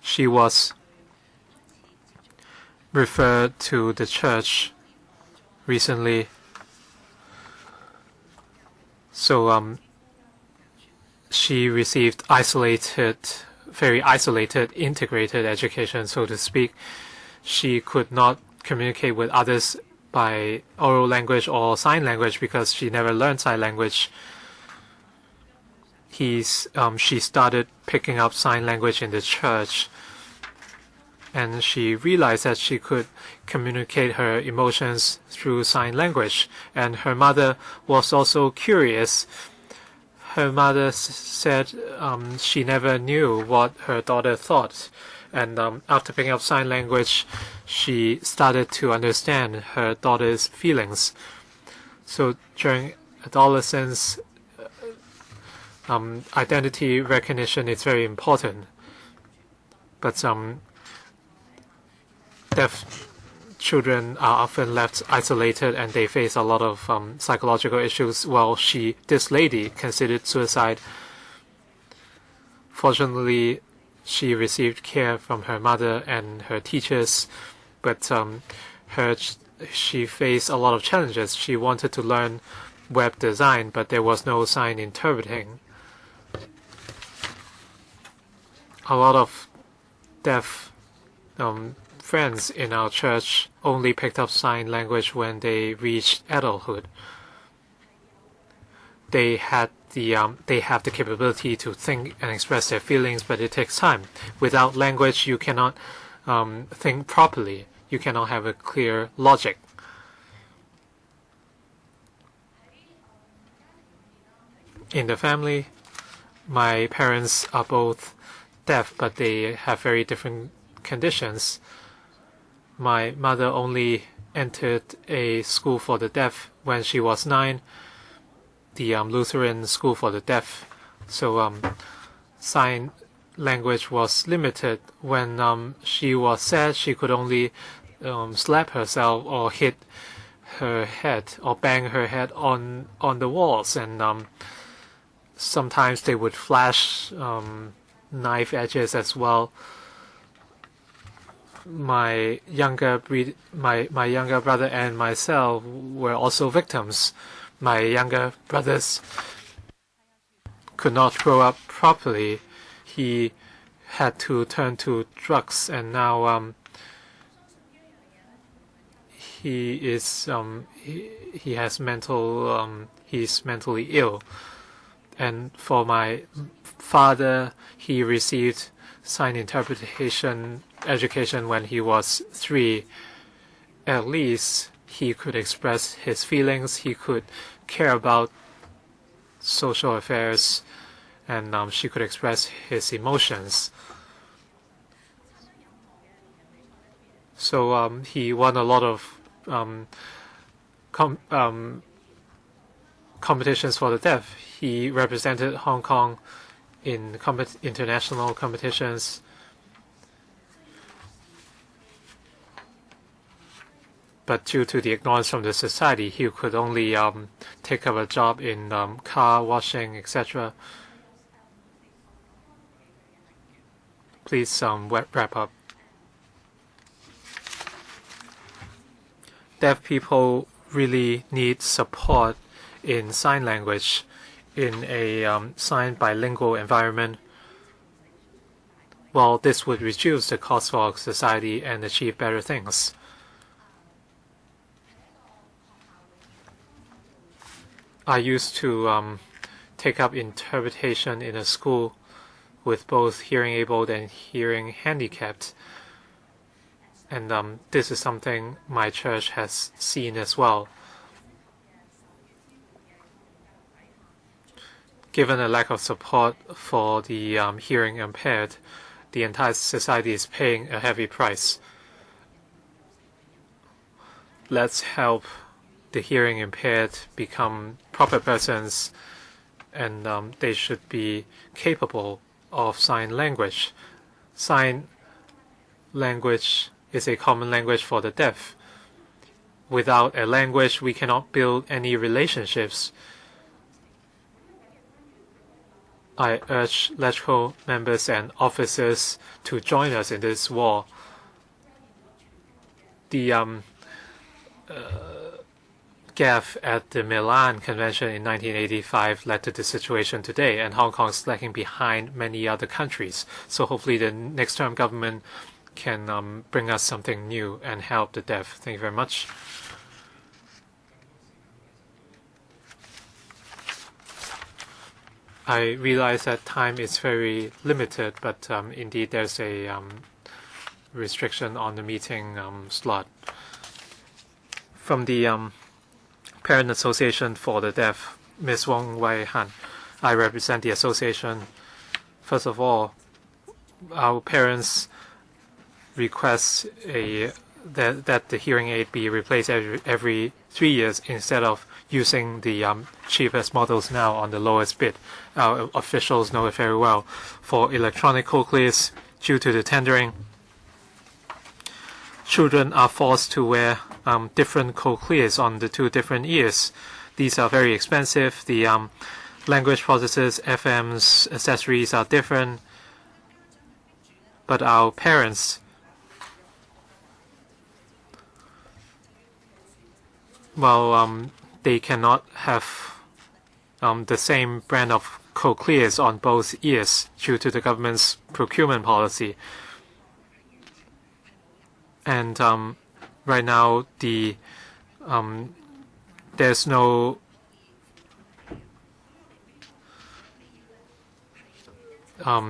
Speaker 1: She was referred to the church recently. So she received very isolated, integrated education, so to speak. She could not communicate with others by oral language or sign language because she never learned sign language. She started picking up sign language in the church, and she realized that she could communicate her emotions through sign language. And her mother was also curious. Her mother said she never knew what her daughter thought. And after picking up sign language, she started to understand her daughter's feelings. So during adolescence, identity recognition is very important. But deaf children are often left isolated and they face a lot of psychological issues. Well, this lady considered suicide. Fortunately, she received care from her mother and her teachers, but she faced a lot of challenges. She wanted to learn web design, but there was no sign interpreting. A lot of deaf friends in our church only picked up sign language when they reached adulthood. They have the capability to think and express their feelings, but it takes time. Without language, you cannot think properly. You cannot have a clear logic. In the family, my parents are both deaf, but they have very different conditions. My mother only entered a school for the deaf when she was 9, the Lutheran school for the deaf. So sign language was limited. When she was sad, she could only slap herself or hit her head or bang her head on the walls, and sometimes they would flash knife edges as well. My younger brother and myself were also victims. My younger brothers could not grow up properly. He had to turn to drugs, and now he's mentally ill. And for my father, he received sign interpretation education when he was 3. At least he could express his feelings, he could care about social affairs, and she could express his emotions. So he won a lot of competitions for the deaf. He represented Hong Kong in international competitions. But due to the ignorance from the society, he could only take up a job in car washing, etc. Please wrap up. Deaf people really need support in sign language in a sign bilingual environment. Well, this would reduce the cost for our society and achieve better things. I used to take up interpretation in a school with both hearing abled and hearing handicapped. And this is something my church has seen as well. Given a lack of support for the hearing impaired, the entire society is paying a heavy price. Let's help the hearing impaired become proper persons, and they should be capable of sign language. Sign language is a common language for the deaf. Without a language, we cannot build any relationships. I urge LegCo members and officers to join us in this war. The gaffe at the Milan Convention in 1985 led to the situation today, and Hong Kong is lagging behind many other countries. So hopefully the next term government can bring us something new and help the deaf. Thank you very much. I realize that time is very limited, but indeed there's a restriction on the meeting slot. From the Parent Association for the Deaf, Ms. Wong Wei Han, I represent the association. First of all, our parents request that the hearing aid be replaced every 3 years instead of using the cheapest models now on the lowest bid. Our officials know it very well. For electronic cochlears, due to the tendering, children are forced to wear different cochlears on the 2 different ears. These are very expensive. The language processors, FMs, accessories are different. But our parents, well, they cannot have the same brand of cochlears on both ears due to the government's procurement policy. And right now, there's no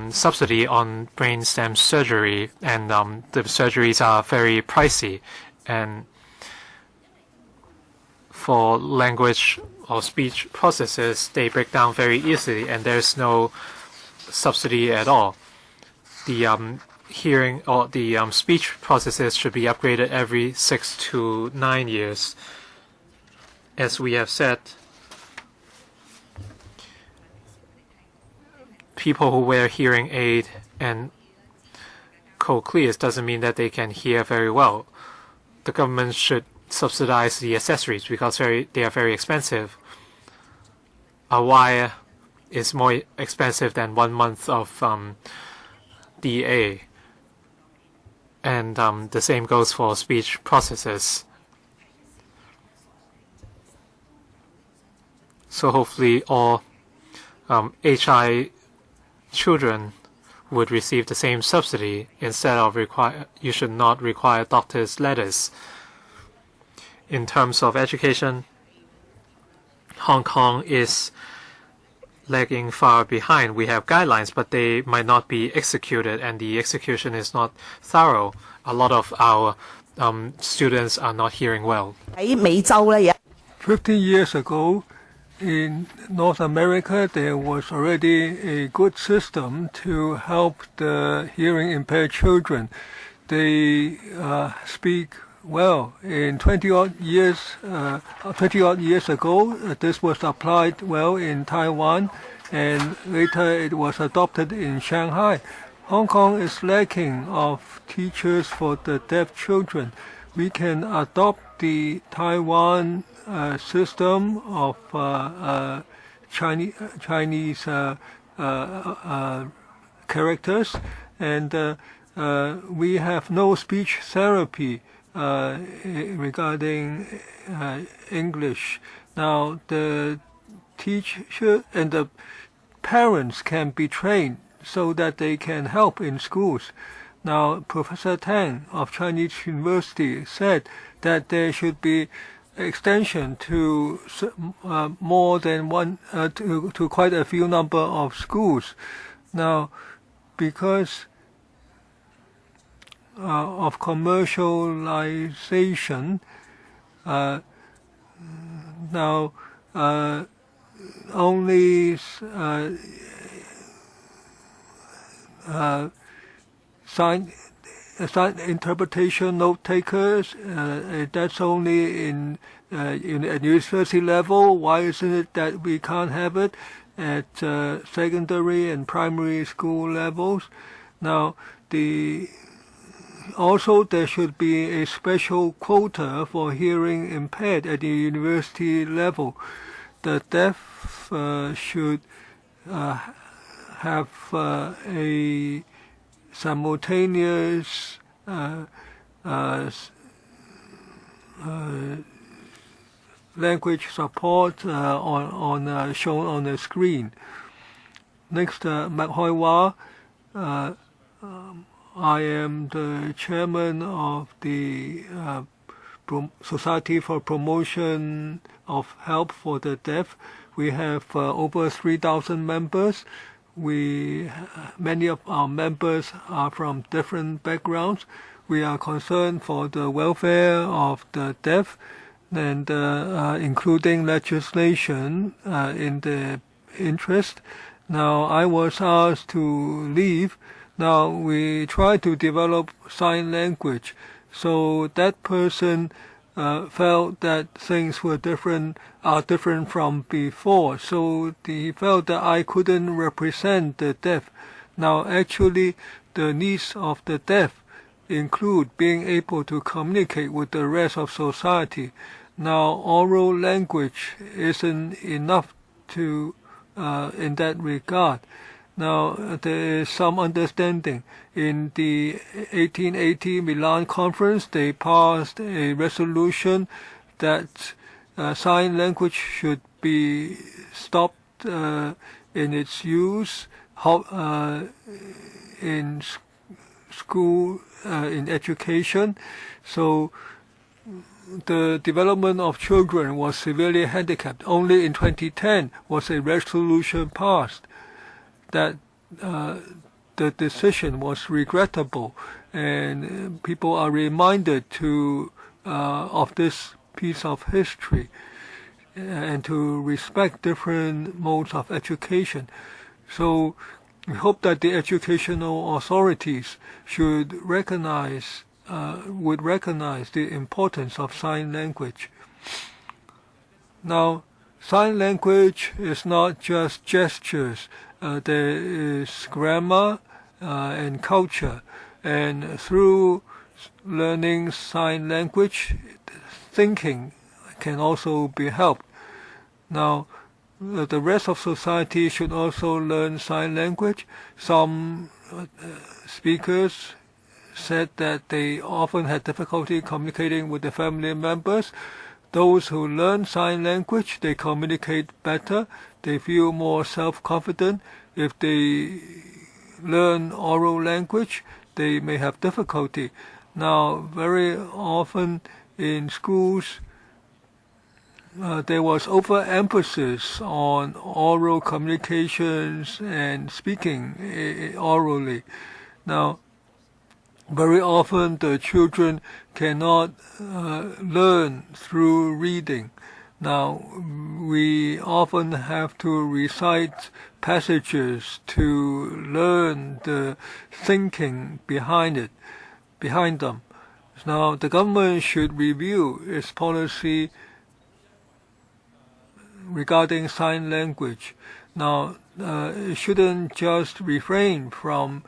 Speaker 1: subsidy on brainstem surgery, and the surgeries are very pricey. And for language or speech processors, they break down very easily, and there's no subsidy at all. The hearing or the speech processors should be upgraded every 6 to 9 years. As we have said, people who wear hearing aid and cochlears doesn't mean that they can hear very well. The government should subsidize the accessories because they are very expensive. A wire is more expensive than 1 month of DA. And the same goes for speech processors. So hopefully all HI children would receive the same subsidy instead of you should not require doctor's letters. In terms of education, Hong Kong is lagging far behind. We have guidelines, but they might not be executed, and the execution is not thorough. A lot of our students are not hearing well.
Speaker 2: 50 years ago, in North America, there was already a good system to help the hearing impaired children. They speak well. In 20-odd years ago, this was applied well in Taiwan, and later it was adopted in Shanghai. Hong Kong is lacking of teachers for the deaf children. We can adopt the Taiwan system of Chinese characters, and we have no speech therapy regarding English. Now the teacher and the parents can be trained so that they can help in schools. Now Professor Tang of Chinese University said that there should be extension to more than one to quite a few number of schools. Now because of commercialization, now only sign interpretation note takers, that's only in at university level. Why isn't it that we can't have it at secondary and primary school levels? Now also there should be a special quota for hearing impaired at the university level. The deaf should have a simultaneous language support shown on the screen. Next, McHoy Wah. I am the chairman of the Society for Promotion of Help for the Deaf. We have over 3,000 members. Many of our members are from different backgrounds. We are concerned for the welfare of the deaf, and including legislation in the interest. Now, I was asked to leave. Now, we try to develop sign language. So that person felt that things are different from before. So he felt that I couldn't represent the deaf. Now, actually, the needs of the deaf include being able to communicate with the rest of society. Now, oral language isn't enough to in that regard. Now, there is some understanding. In the 1880 Milan Conference, they passed a resolution that sign language should be stopped in its use in school, in education. So the development of children was severely handicapped. Only in 2010 was a resolution passed that the decision was regrettable, and people are reminded of this piece of history and to respect different modes of education. So we hope that the educational authorities would recognize the importance of sign language. Now, sign language is not just gestures. There is grammar and culture, and through learning sign language, thinking can also be helped. Now, the rest of society should also learn sign language. Some speakers said that they often had difficulty communicating with the family members. Those who learn sign language, they communicate better. They feel more self-confident. If they learn oral language, they may have difficulty. Now, very often in schools, there was overemphasis on oral communications and speaking orally. Now, very often the children cannot learn through reading. Now, we often have to recite passages to learn the thinking behind them. Now, the government should review its policy regarding sign language. Now, it shouldn't just refrain from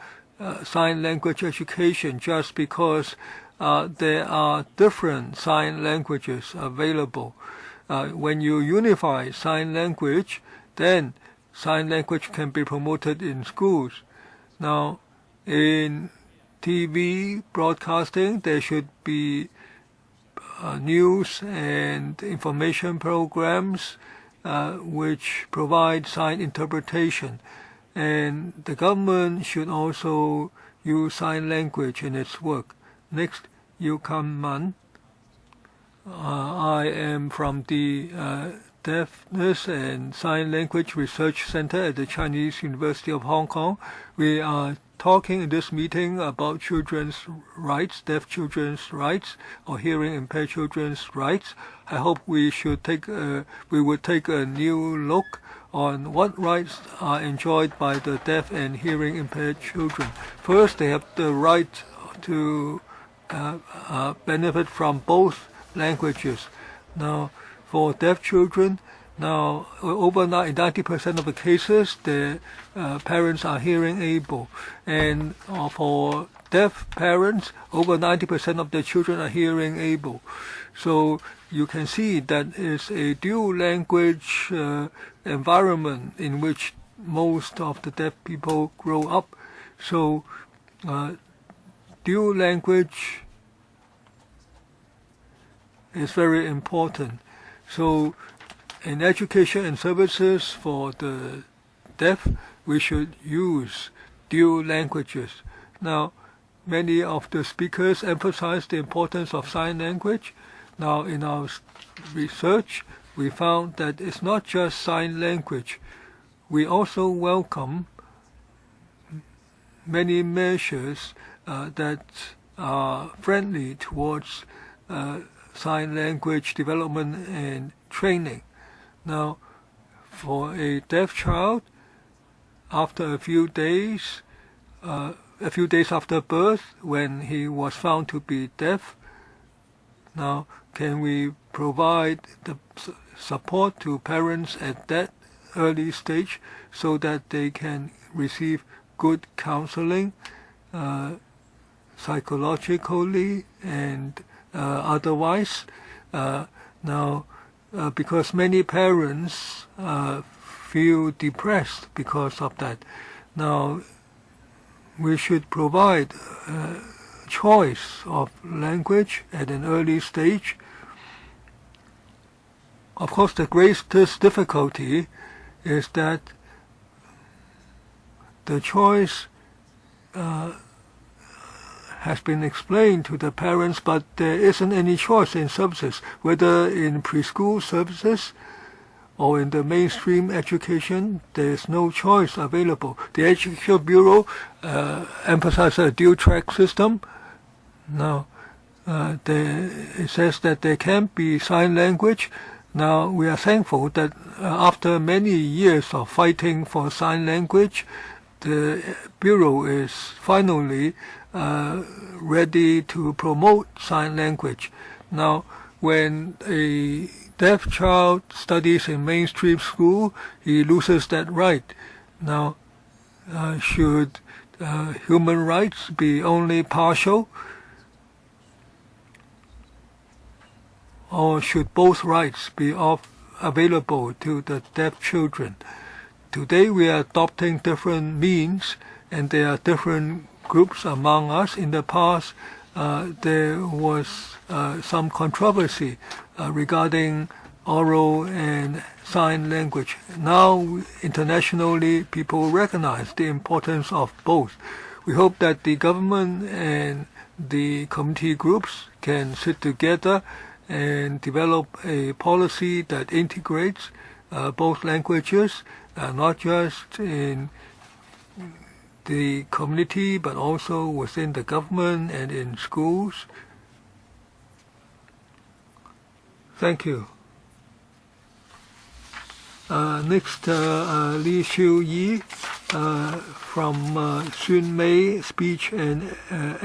Speaker 2: sign language education just because there are different sign languages available. When you unify sign language, then sign language can be promoted in schools. Now, in TV broadcasting, there should be news and information programs which provide sign interpretation. And the government should also use sign language in its work. Next, Yu Kan Man. I am from the Deafness and Sign Language Research Center at the Chinese University of Hong Kong. We are talking in this meeting about children's rights, deaf children's rights, or hearing impaired children's rights. I hope we would take a new look on what rights are enjoyed by the deaf and hearing impaired children. First, they have the right to benefit from both languages. Now, for deaf children, now over 90% of the cases, their parents are hearing able, and for deaf parents, over 90% of their children are hearing able. So you can see that it's a dual language environment in which most of the deaf people grow up. So dual language is very important. So in education and services for the deaf, we should use dual languages. Now, many of the speakers emphasize the importance of sign language. Now, in our research, we found that it's not just sign language. We also welcome many measures that are friendly towards sign language development and training. Now, for a deaf child, after a few days after birth, when he was found to be deaf, now can we provide the support to parents at that early stage so that they can receive good counseling psychologically and otherwise? Because many parents feel depressed because of that. Now, we should provide choice of language at an early stage. Of course, the greatest difficulty is that the choice has been explained to the parents, but there isn't any choice in services, whether in preschool services or in the mainstream education. There is no choice available. The Education Bureau emphasizes a dual-track system. Now, it says that there can be sign language. Now, we are thankful that after many years of fighting for sign language, the Bureau is finally ready to promote sign language. Now, when a deaf child studies in mainstream school, he loses that right. Now, should human rights be only partial? Or should both rights be available to the deaf children? Today we are adopting different means, and there are different groups among us. In the past, there was some controversy regarding oral and sign language. Now, internationally, people recognize the importance of both. We hope that the government and the community groups can sit together and develop a policy that integrates both languages, not just in the community, but also within the government and in schools. Thank you. Next, Li Xiu Yi from Sun Mei Speech and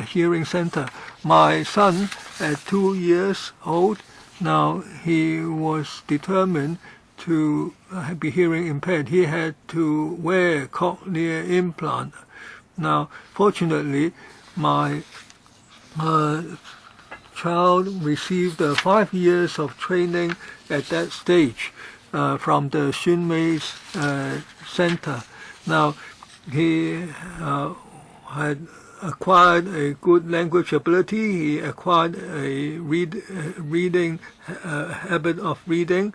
Speaker 2: Hearing Center. My son, at 2 years old, now he was determined to be hearing impaired. He had to wear cochlear implant. Now, fortunately, my child received 5 years of training at that stage from the Sun Mei Center. Now, he had acquired a good language ability. He acquired a reading habit of reading.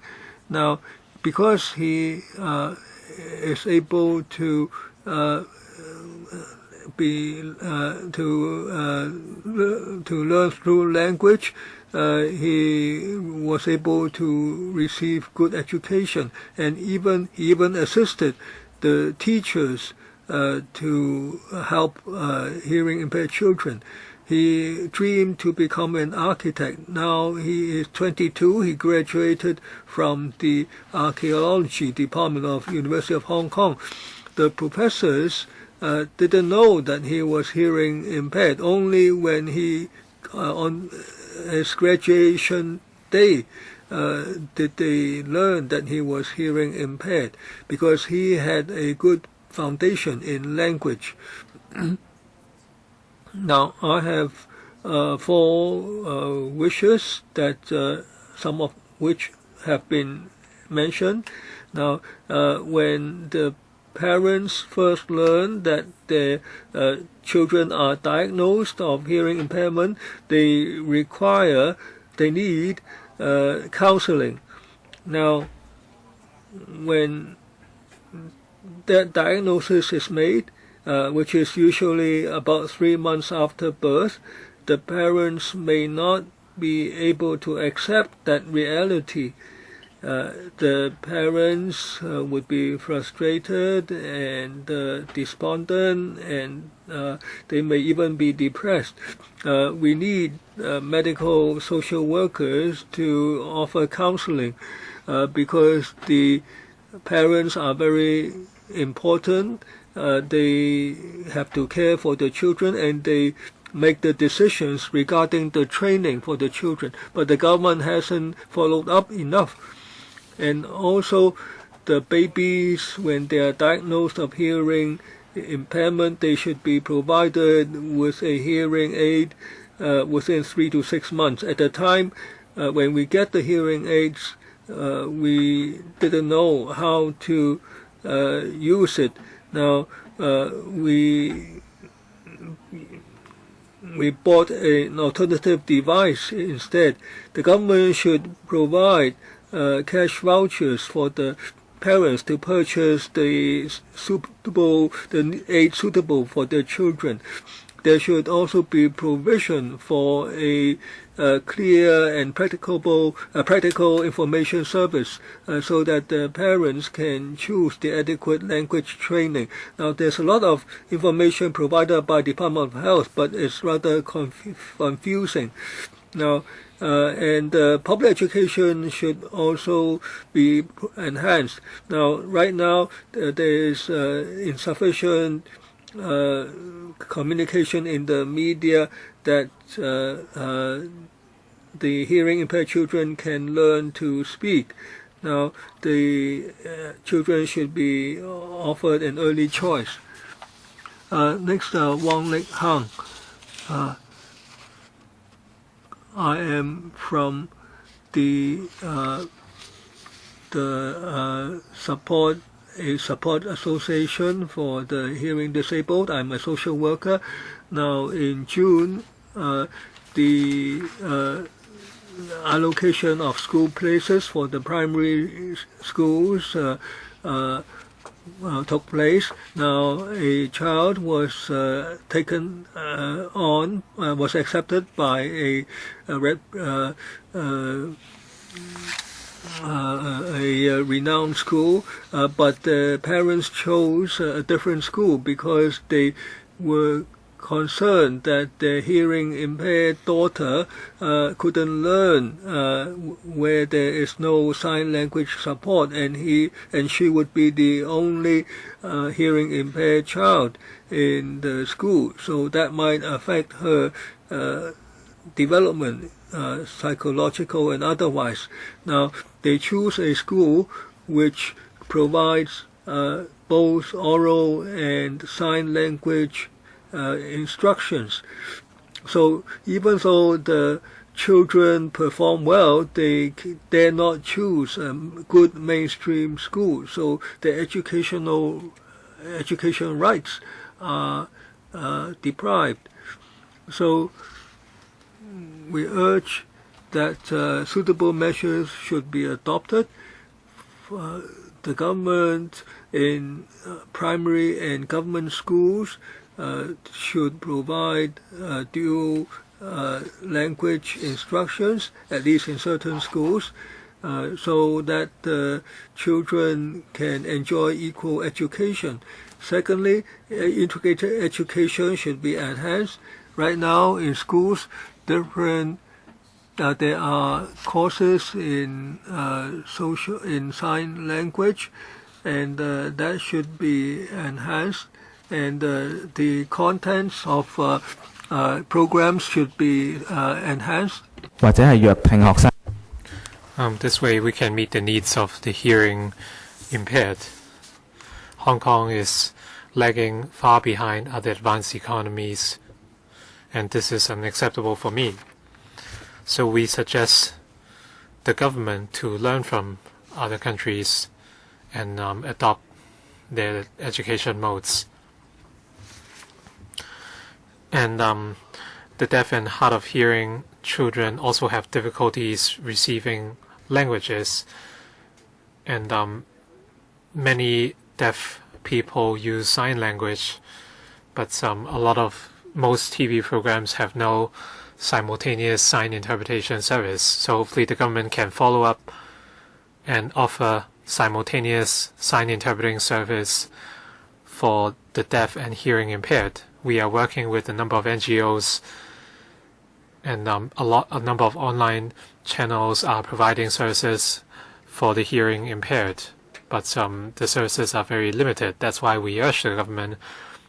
Speaker 2: Now, because he is able to learn through language, he was able to receive good education, and he even assisted the teachers to help hearing impaired children. He dreamed to become an architect. Now he is 22. He graduated from the archaeology department of University of Hong Kong. The professors didn't know that he was hearing impaired. Only when he, on his graduation day, did they learn that he was hearing impaired, because he had a good foundation in language. Now, I have 4 wishes, that some of which have been mentioned. Now, when the parents first learn that their children are diagnosed of hearing impairment, they need counseling. Now, when that diagnosis is made, which is usually about 3 months after birth, the parents may not be able to accept that reality. The parents would be frustrated and despondent, and they may even be depressed. We need medical social workers to offer counseling because the parents are very important. They have to care for the children, and they make the decisions regarding the training for the children. But the government hasn't followed up enough. And also, the babies, when they are diagnosed of hearing impairment, they should be provided with a hearing aid within 3 to 6 months. At the time when we get the hearing aids, we didn't know how to use it. Now, we bought an alternative device instead. The government should provide cash vouchers for the parents to purchase the aid suitable for their children. There should also be provision for a clear and practical information service so that the parents can choose the adequate language training. Now, there's a lot of information provided by Department of Health, but it's rather confusing. Now, and public education should also be enhanced. Now, right now, there is insufficient communication in the media that the hearing impaired children can learn to speak. Now, the children should be offered an early choice. Next, Wang Lik Hang. I am from the support association for the hearing disabled. I'm a social worker. Now, in June, the allocation of school places for the primary schools took place. Now, a child was taken on, was accepted by a renowned school, but the parents chose a different school because they were concerned that their hearing impaired daughter couldn't learn where there is no sign language support, and she would be the only hearing impaired child in the school, so that might affect her development, psychological and otherwise. Now, they choose a school which provides both oral and sign language instructions. So even though the children perform well, they dare not choose a good mainstream school. So the education rights are deprived. So we urge that suitable measures should be adopted. The government in primary and government schools should provide dual language instructions, at least in certain schools, so that the children can enjoy equal education. Secondly, integrated education should be enhanced. Right now in schools, there are courses in sign language, and that should be enhanced. And the contents of programs should be enhanced.
Speaker 1: This way we can meet the needs of the hearing impaired. Hong Kong is lagging far behind other advanced economies, and this is unacceptable for me. So we suggest the government to learn from other countries and adopt their education modes. And the deaf and hard of hearing children also have difficulties receiving languages, and many deaf people use sign language, but most TV programs have no simultaneous sign interpretation service. So hopefully the government can follow up and offer simultaneous sign interpreting service for the deaf and hearing impaired. We are working with a number of NGOs, and a number of online channels are providing services for the hearing impaired, but the services are very limited. That's why we urge the government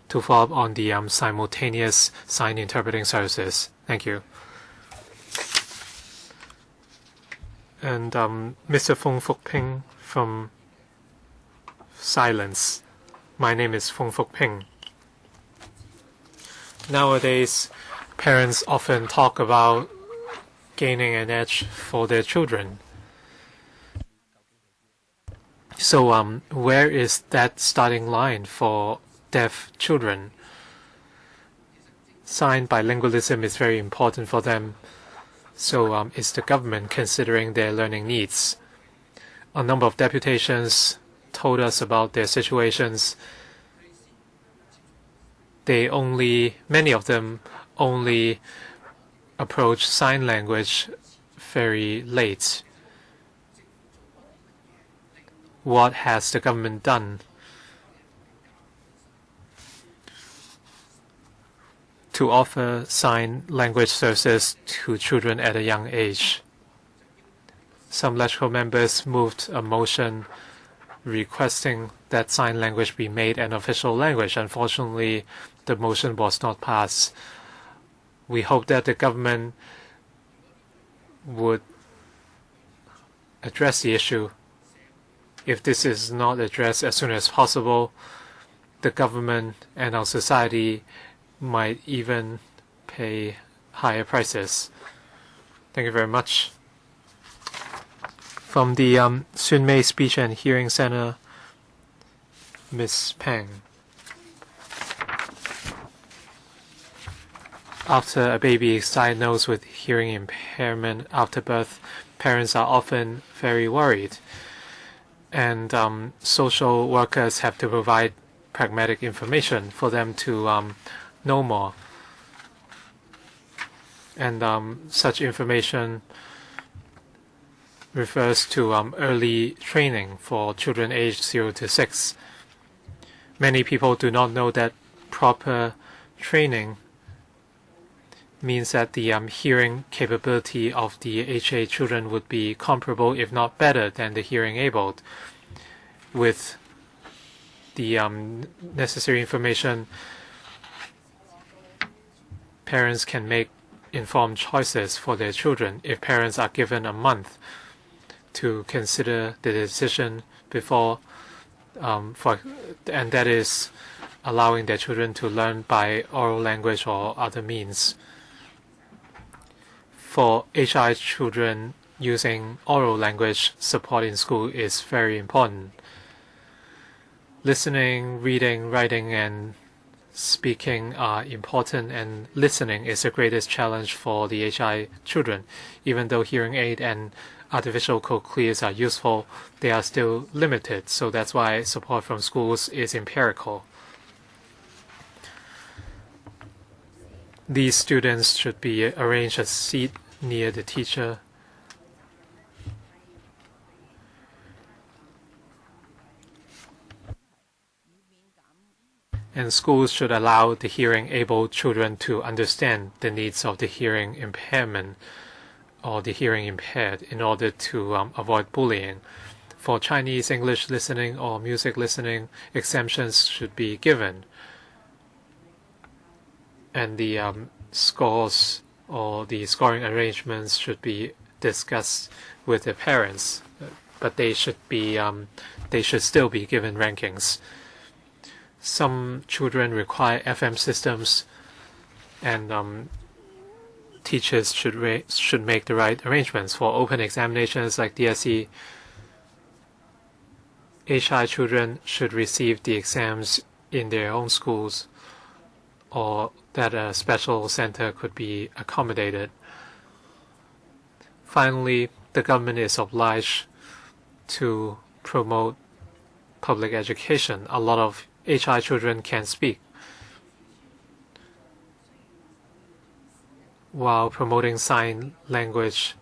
Speaker 1: to follow up on the simultaneous sign interpreting services. Thank you. And Mr. Fung Fuk Ping from Silence. My name is Fung Fuk Ping. Nowadays, parents often talk about gaining an edge for their children. So where is that starting line for deaf children? Sign bilingualism is very important for them. So is the government considering their learning needs? A number of deputations told us about their situations. Many of them only approach sign language very late. What has the government done to offer sign language services to children at a young age? Some legislative members moved a motion requesting that sign language be made an official language. Unfortunately, the motion was not passed. We hope that the government would address the issue. If this is not addressed as soon as possible, the government and our society might even pay higher prices. Thank you very much. From the Sun Mei Speech and Hearing Center, Ms. Peng. After a baby is diagnosed with hearing impairment after birth, parents are often very worried. And social workers have to provide pragmatic information for them to know more. And such information refers to early training for children aged 0 to 6. Many people do not know that proper training means that the hearing capability of the HA children would be comparable, if not better, than the hearing abled. With the necessary information, parents can make informed choices for their children. If parents are given a month to consider the decision before, and that is allowing their children to learn by oral language or other means. For HI children, using oral language support in school is very important. Listening, reading, writing, and speaking are important, and listening is the greatest challenge for the HI children. Even though hearing aid and artificial cochlears are useful, they are still limited, so that's why support from schools is empirical. These students should be arranged a seat near the teacher. And schools should allow the hearing-able children to understand the needs of the hearing impairment or the hearing impaired in order to avoid bullying. For Chinese English listening or music listening, exemptions should be given. And the scores or the scoring arrangements should be discussed with the parents, but they should still be given rankings. Some children require FM systems, and teachers should make the right arrangements for open examinations like DSE. HI children should receive the exams in their own schools, or that a special center could be accommodated. Finally, the government is obliged to promote public education. A lot of HI children can speak. While promoting sign language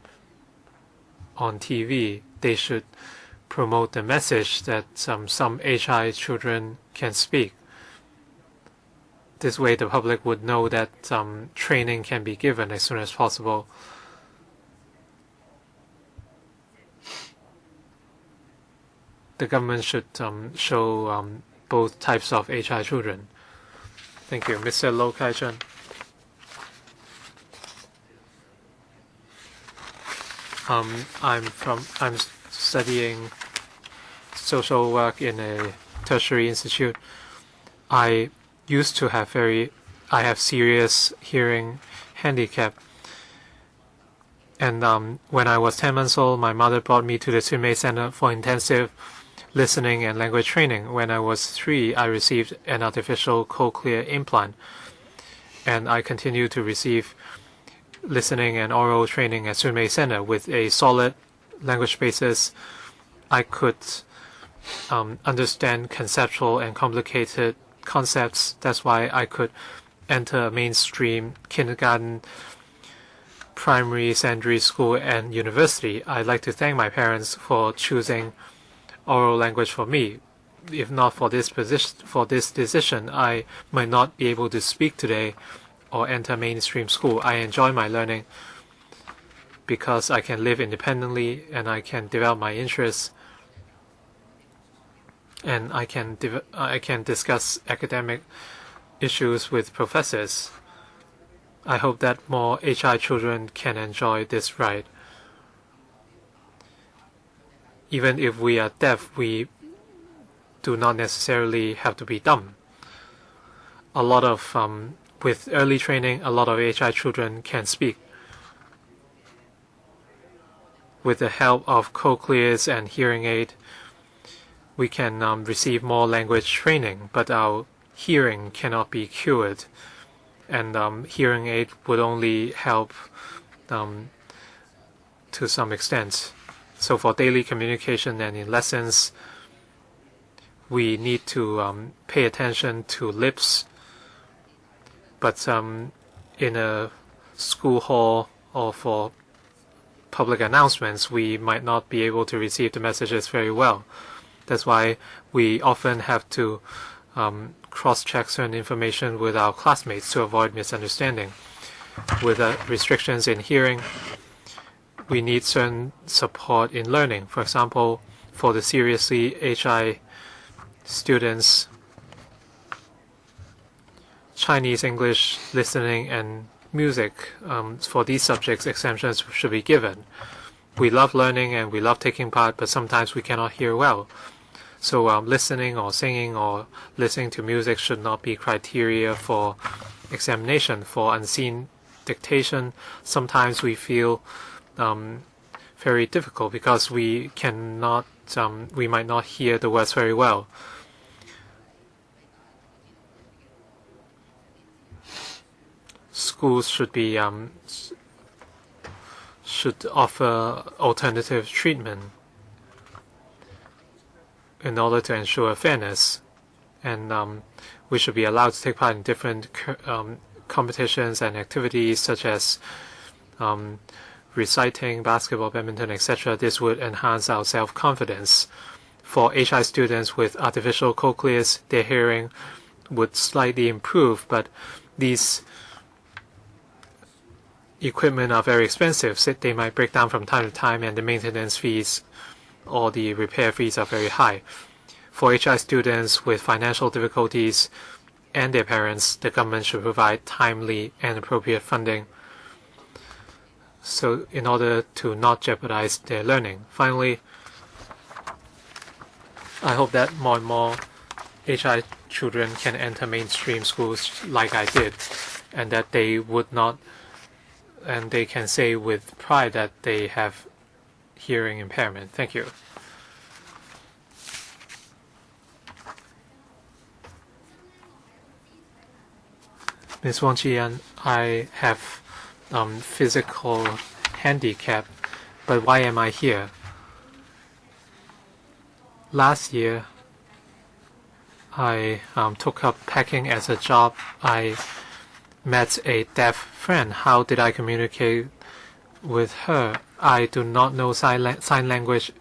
Speaker 1: on TV, they should promote the message that some HI children can speak. This way the public would know that training can be given as soon as possible. The government should show both types of HI children. Thank you. Mr. Lo Kai-chun. I'm studying social work in a tertiary institute. I have serious hearing handicap. And when I was 10 months old, my mother brought me to the Subcommittee Center for intensive listening and language training. When I was 3, I received an artificial cochlear implant, and I continued to receive listening and oral training at Subcommittee Center. With a solid language basis, I could understand conceptual and complicated concepts. That's why I could enter mainstream kindergarten, primary, secondary school, and university. I'd like to thank my parents for choosing oral language for me. If not for this decision, I might not be able to speak today or enter mainstream school. I enjoy my learning because I can live independently and I can develop my interests, and I can discuss academic issues with professors. I hope that more HI children can enjoy this right. Even if we are deaf, we do not necessarily have to be dumb. With early training, a lot of HI children can speak. With the help of cochlears and hearing aid, we can receive more language training, but our hearing cannot be cured. And hearing aid would only help to some extent. So for daily communication and in lessons, we need to pay attention to lips. But in a school hall or for public announcements, we might not be able to receive the messages very well. That's why we often have to cross-check certain information with our classmates to avoid misunderstanding. With restrictions in hearing, we need certain support in learning. For example, for the seriously HI students, Chinese, English, listening, and music, for these subjects, exemptions should be given. We love learning and we love taking part, but sometimes we cannot hear well. So listening or singing or listening to music should not be criteria for examination. For unseen dictation, sometimes we feel very difficult because we might not hear the words very well. Schools should offer alternative treatment in order to ensure fairness, and we should be allowed to take part in different competitions and activities such as reciting, basketball, badminton, etc. This would enhance our self-confidence. For HI students with artificial cochlears, their hearing would slightly improve, but these equipment are very expensive, so they might break down from time to time, and the maintenance fees or the repair fees are very high. For HI students with financial difficulties and their parents, the government should provide timely and appropriate funding so in order to not jeopardize their learning. Finally, I hope that more and more HI children can enter mainstream schools like I did, and that they would not, and they can say with pride that they have hearing impairment. Thank you. Ms. Wang Jian, I have physical handicap, but why am I here? Last year, I took up packing as a job. I met a deaf friend. How did I communicate with her? I do not know sign language,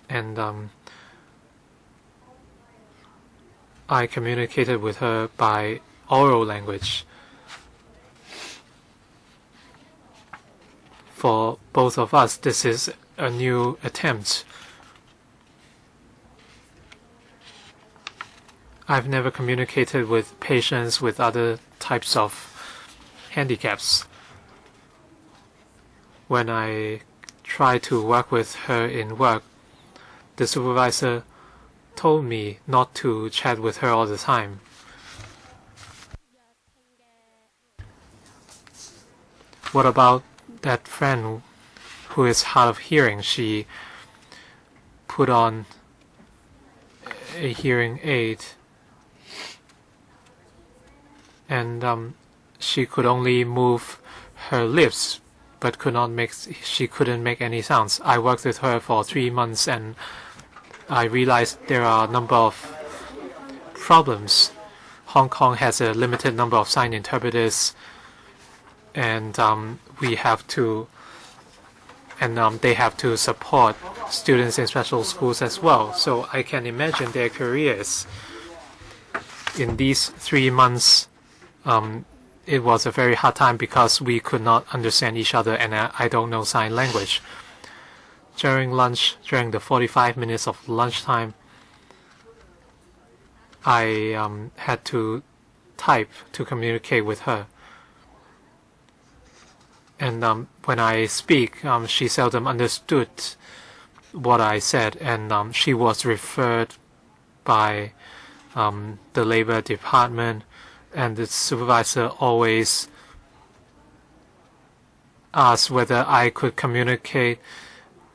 Speaker 1: and I communicated with her by oral language. For both of us, this is a new attempt. I've never communicated with patients with other types of handicaps. When I tried to work with her in work, the supervisor told me not to chat with her all the time. What about that friend who is hard of hearing? She put on a hearing aid, and she could only move her lips, but she couldn't make any sounds. I worked with her for 3 months, and I realized there are a number of problems. Hong Kong has a limited number of sign interpreters, and they have to support students in special schools as well. So I can imagine their careers. In these 3 months, it was a very hard time because we could not understand each other, and I don't know sign language. During lunch, during the 45 minutes of lunchtime, I had to type to communicate with her. And when I speak, she seldom understood what I said, and she was referred by the labor department, and the supervisor always asked whether I could communicate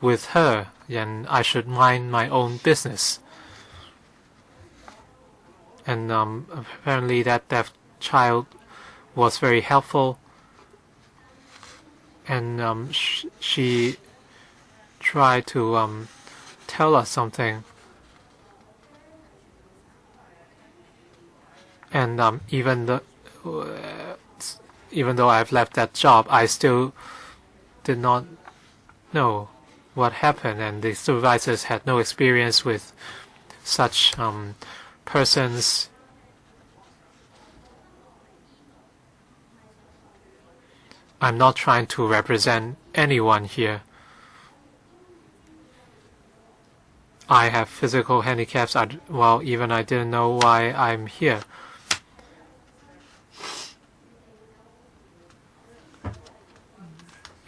Speaker 1: with her, and I should mind my own business. And apparently that deaf child was very helpful, and she tried to tell us something. And even though I've left that job, I still did not know what happened, and the supervisors had no experience with such persons. I'm not trying to represent anyone here. I have physical handicaps. Even I didn't know why I'm here.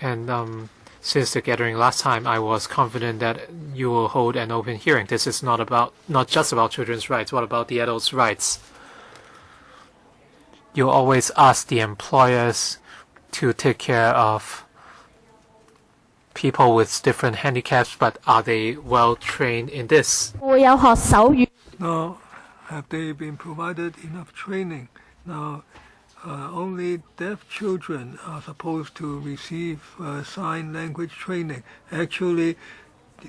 Speaker 1: And since the gathering last time, I was confident that you will hold an open hearing. This is not just about children's rights. What about the adults' rights? You always ask the employers to take care of people with different handicaps, but are they well trained in this?
Speaker 2: Now, have they been provided enough training? Now, only deaf children are supposed to receive sign language training. Actually,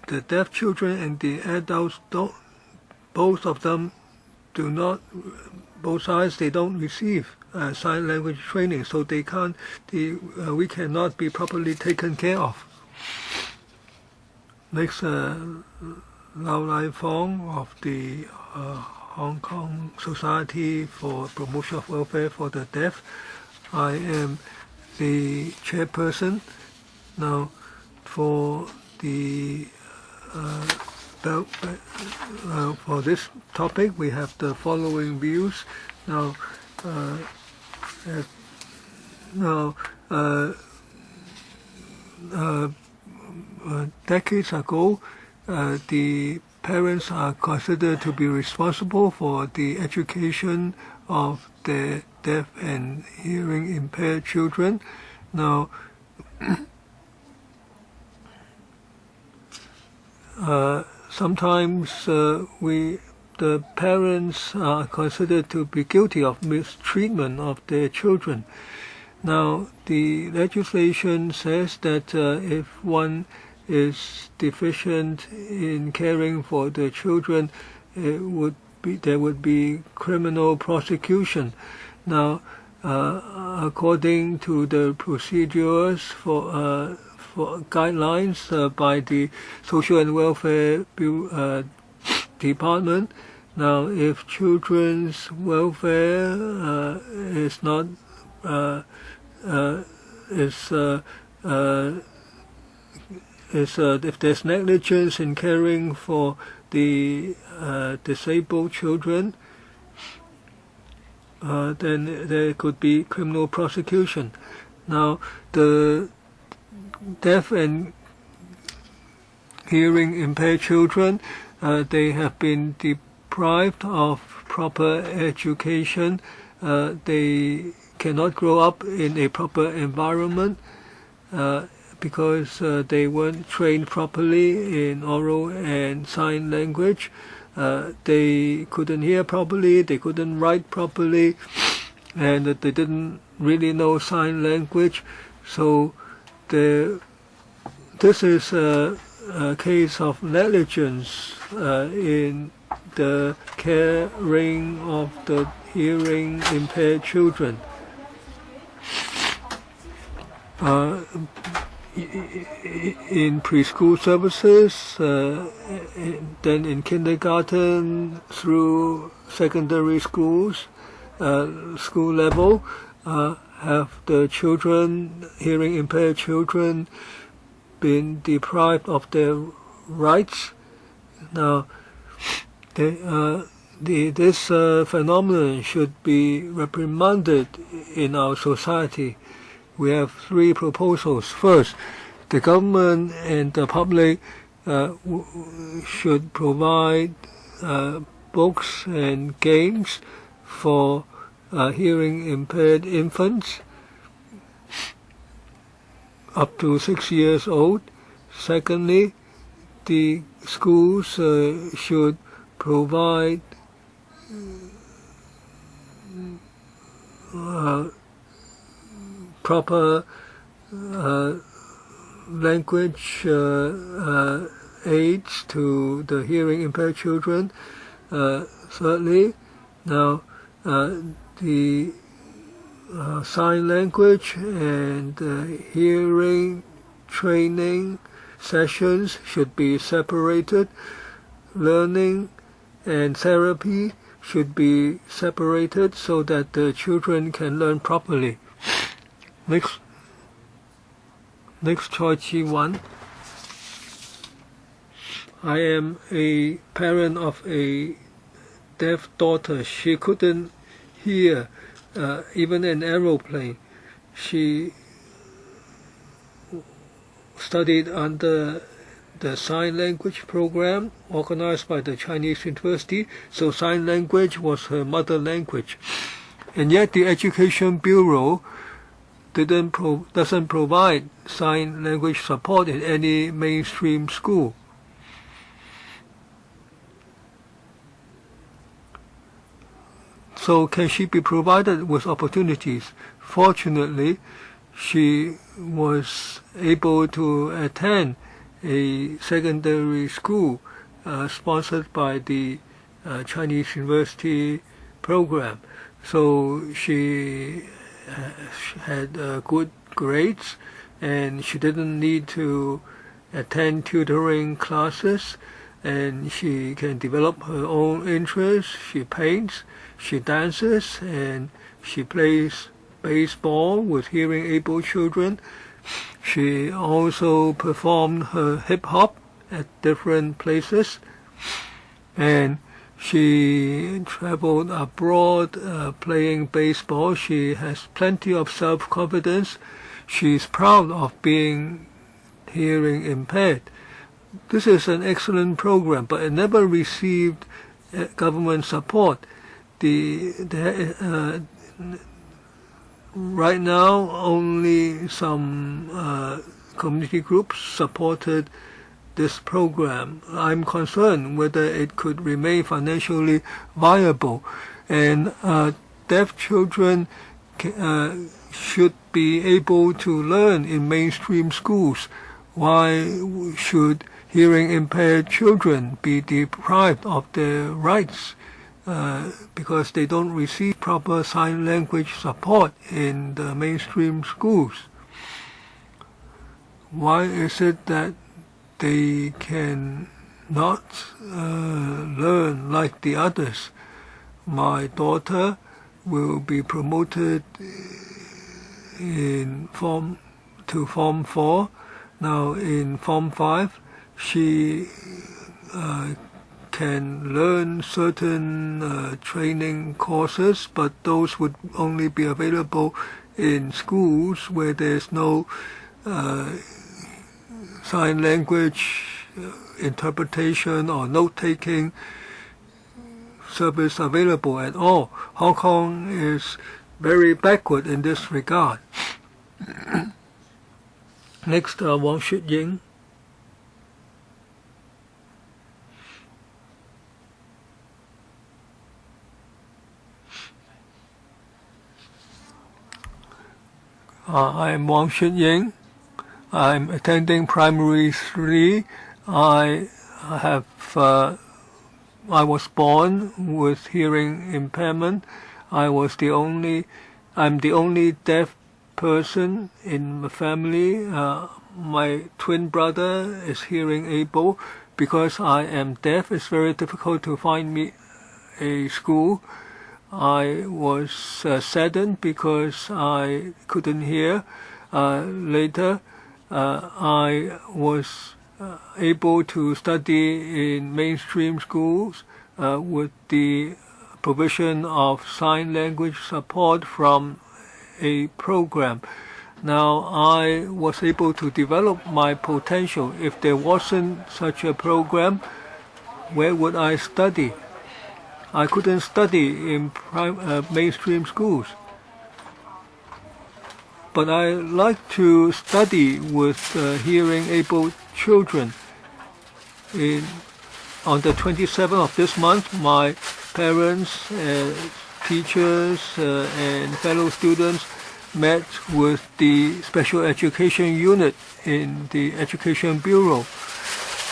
Speaker 2: the deaf children and the adults both of them do not, both sides, they don't receive sign language training, so we cannot be properly taken care of. Next, Lau Lai Fong of the Hong Kong Society for Promotion of Welfare for the Deaf. I am the chairperson. Now, for the for this topic, we have the following views. Now, decades ago, the parents are considered to be responsible for the education of their deaf and hearing impaired children. Now, sometimes we the parents are considered to be guilty of mistreatment of their children. Now, the legislation says that if one is deficient in caring for the children, there would be criminal prosecution. Now, according to the procedures for guidelines by the Social and Welfare Department, now if children's welfare is not if there's negligence in caring for the disabled children, then there could be criminal prosecution. Now, the deaf and hearing impaired children, they have been deprived of proper education. They cannot grow up in a proper environment because they weren't trained properly in oral and sign language. They couldn't hear properly, they couldn't write properly, and they didn't really know sign language. So this is a case of negligence in the caring of the hearing impaired children. In preschool services, then in kindergarten through secondary schools, school level, have the children, hearing impaired children, been deprived of their rights? Now, this phenomenon should be reprimanded in our society. We have three proposals. First, the government and the public should provide books and games for hearing impaired infants up to 6 years old. Secondly, the schools should provide proper language aids to the hearing impaired children. Thirdly, now the sign language and hearing training sessions should be separated. Learning and therapy should be separated so that the children can learn properly. Next choice one. I am a parent of a deaf daughter. She couldn't hear even an aeroplane. She studied under the sign language program organized by the Chinese University, so sign language was her mother language. And yet the Education Bureau doesn't provide sign language support in any mainstream school. So can she be provided with opportunities? Fortunately, she was able to attend a secondary school sponsored by the Chinese University program. So she had good grades, and she didn't need to attend tutoring classes, and she can develop her own interests. She paints, she dances, and she plays baseball with hearing able children. She also performed her hip-hop at different places, and she traveled abroad playing baseball. She has plenty of self-confidence. She's proud of being hearing impaired. This is an excellent program, but it never received government support. Right now, only some community groups supported this program. I'm concerned whether it could remain financially viable, and deaf children should be able to learn in mainstream schools. Why should hearing impaired children be deprived of their rights because they don't receive proper sign language support in the mainstream schools? Why is it that they can not learn like the others? My daughter will be promoted to Form 4. Now in Form 5, she can learn certain training courses, but those would only be available in schools where there's no sign language interpretation or note-taking service available at all. Hong Kong is very backward in this regard. Next, Wang Shuying. I'm Wang Shuying. I'm attending primary 3. I was born with hearing impairment. I'm the only deaf person in the family. My twin brother is hearing able. Because I am deaf, it's very difficult to find me a school. I was saddened because I couldn't hear. Later, I was able to study in mainstream schools with the provision of sign language support from a program. Now I was able to develop my potential. If there wasn't such a program, where would I study? I couldn't study in mainstream schools. But I like to study with hearing-able children. On the 27th of this month, my parents, teachers, and fellow students met with the special education unit in the Education Bureau.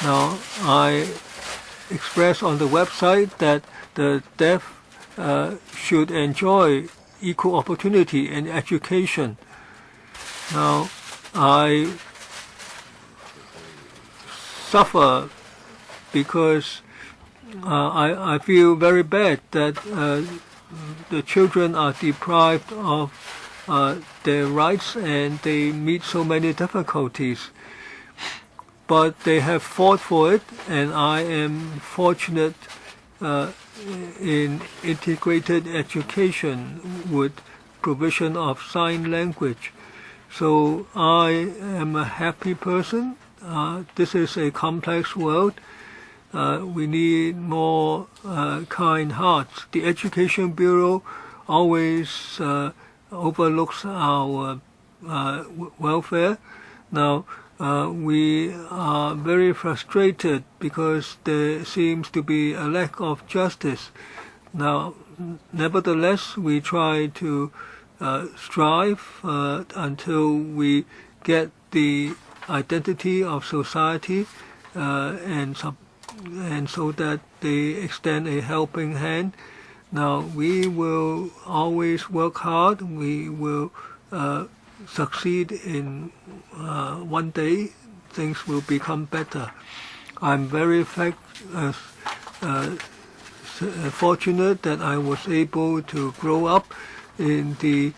Speaker 2: Now, I expressed on the website that the deaf should enjoy equal opportunity in education. Now, I suffer because I feel very bad that the children are deprived of their rights and they meet so many difficulties. But they have fought for it, and I am fortunate in integrated education with provision of sign language. So I am a happy person. This is a complex world. We need more kind hearts. The Education Bureau always overlooks our welfare. Now, we are very frustrated because there seems to be a lack of justice. Now, nevertheless, we try to strive until we get the identity of society and so that they extend a helping hand. Now, we will always work hard. We will succeed in one day. Things will become better. I'm very fortunate that I was able to grow up in the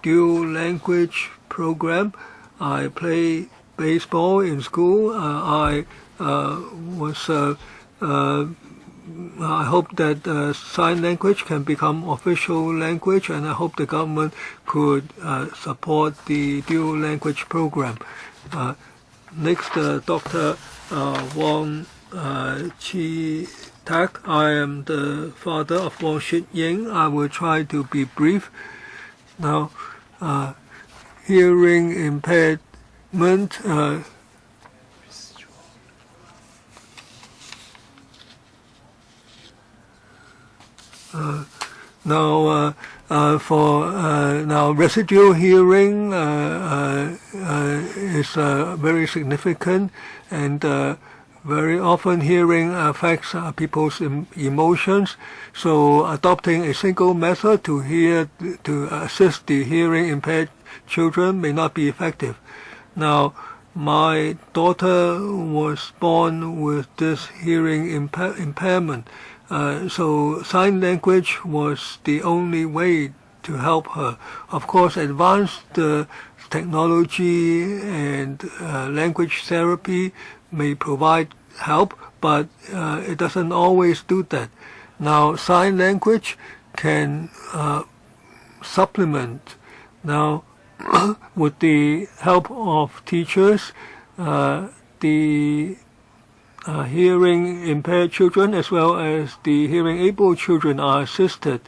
Speaker 2: dual language program. I play baseball in school. I hope that sign language can become official language, and I hope the government could support the dual language program. Next, Dr. Wang Chi-tak. I am the father of Wang Shuying. I will try to be brief. Now, hearing impairment Now, now residual hearing is very significant, and very often hearing affects people's emotions. So adopting a single method to assist the hearing impaired children may not be effective. Now, my daughter was born with this hearing impairment. So sign language was the only way to help her. Of course, advanced technology and language therapy may provide help, but it doesn't always do that. Now, sign language can supplement. Now, with the help of teachers, the hearing impaired children as well as the hearing able children are assisted.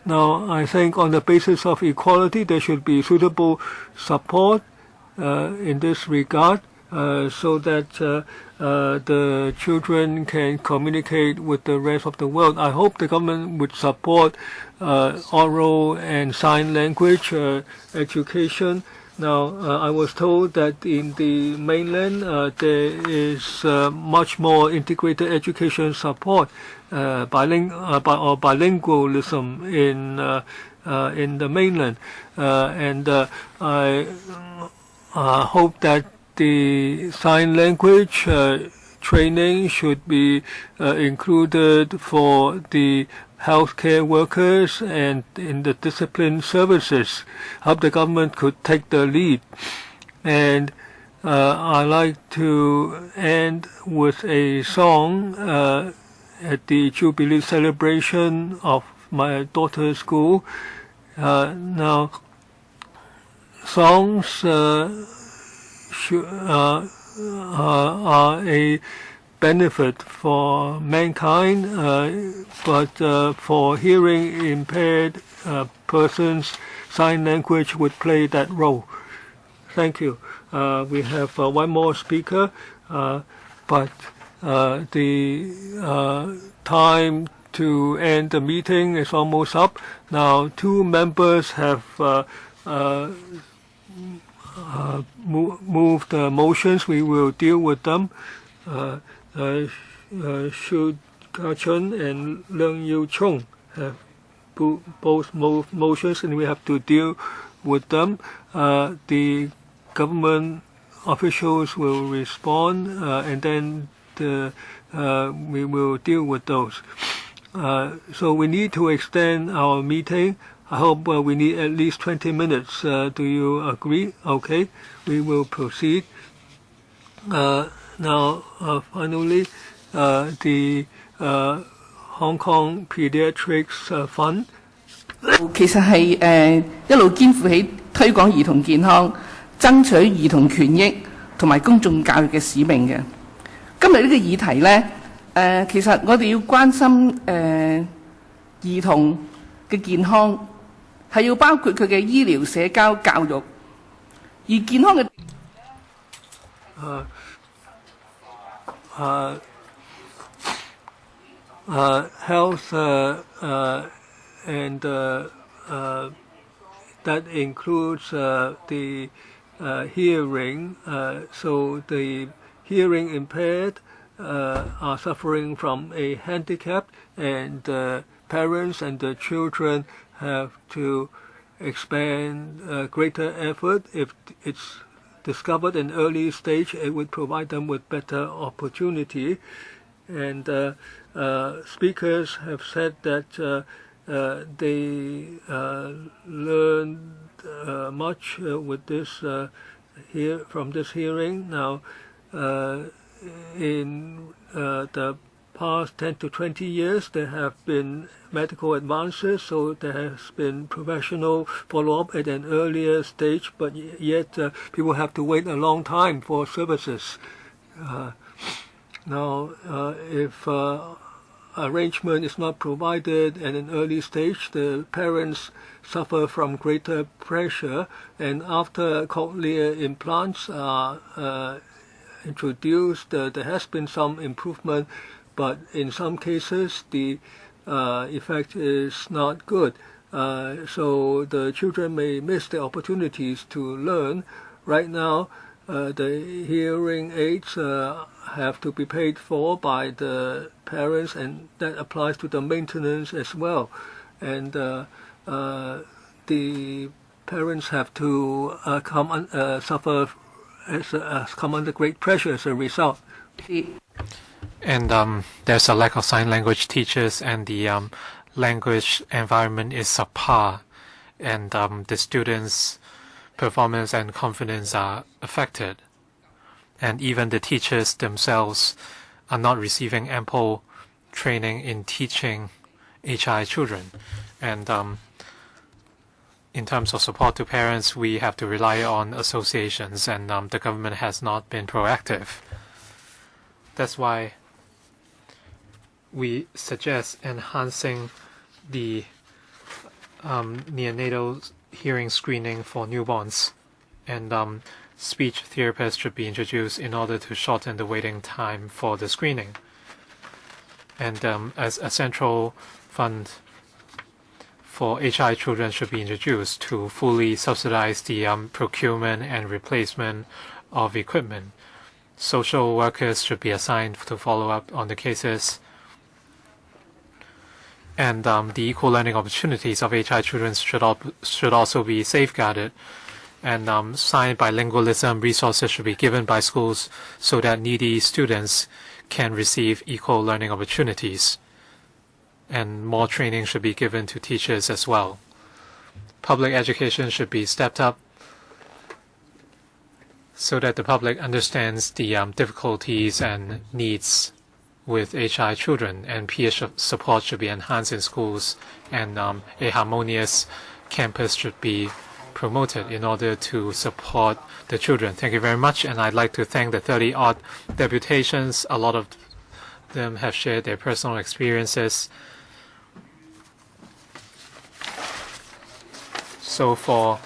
Speaker 2: Now, I think on the basis of equality, there should be suitable support in this regard so that the children can communicate with the rest of the world. I hope the government would support oral and sign language education. Now, I was told that in the mainland there is much more integrated education support, bilingualism in the mainland, and I hope that the sign language training should be included for the healthcare workers and in the discipline services. Hope the government could take the lead. And I like to end with a song at the Jubilee celebration of my daughter's school. Now, songs are a benefit for mankind, but for hearing impaired persons, sign language would play that role. Thank you. We have one more speaker, but the time to end the meeting is almost up. Now, two members have moved motions. We will deal with them. Shu Ka-chun and Leung Yu-chung have both moved motions, and we have to deal with them. The government officials will respond, and then we will deal with those. So we need to extend our meeting. I hope we need at least 20 minutes. Do you agree? Okay, we will proceed. Now, finally, the Hong Kong Pediatrics Fund.
Speaker 3: 其實係一路肩負起推廣兒童健康、爭取兒童權益同埋公眾教育嘅使命嘅。今日呢個議題呢，其實我哋要關心兒童嘅健康，係要包括佢嘅醫療、社交、教育，而健康嘅。
Speaker 2: Health and that includes the hearing. So the hearing impaired are suffering from a handicap, and parents and the children have to expend greater effort. If it's discovered in early stage, it would provide them with better opportunity. And speakers have said that they learned much with this from this hearing. Now, in the past 10 to 20 years, there have been medical advances, so there has been professional follow-up at an earlier stage, but yet people have to wait a long time for services. Now, if arrangement is not provided at an early stage, the parents suffer from greater pressure, and after cochlear implants are introduced, there has been some improvement, but in some cases the effect is not good. So the children may miss the opportunities to learn. Right now, the hearing aids have to be paid for by the parents, and that applies to the maintenance as well. And the parents have to suffer come under great pressure as a result.
Speaker 1: And there's a lack of sign language teachers, and the language environment is subpar, and the students' performance and confidence are affected. And even the teachers themselves are not receiving ample training in teaching HI children. And in terms of support to parents, we have to rely on associations, and the government has not been proactive. That's why we suggest enhancing the neonatal hearing screening for newborns, and speech therapists should be introduced in order to shorten the waiting time for the screening. And as a central fund for HI children should be introduced to fully subsidize the procurement and replacement of equipment. Social workers should be assigned to follow up on the cases. And the equal learning opportunities of HI children should also be safeguarded. And sign bilingualism resources should be given by schools so that needy students can receive equal learning opportunities. And more training should be given to teachers as well. Public education should be stepped up so that the public understands the difficulties and needs with HI children, and peer support should be enhanced in schools, and a harmonious campus should be promoted in order to support the children. Thank you very much, and I'd like to thank the 30-odd deputations. A lot of them have shared their personal experiences. So for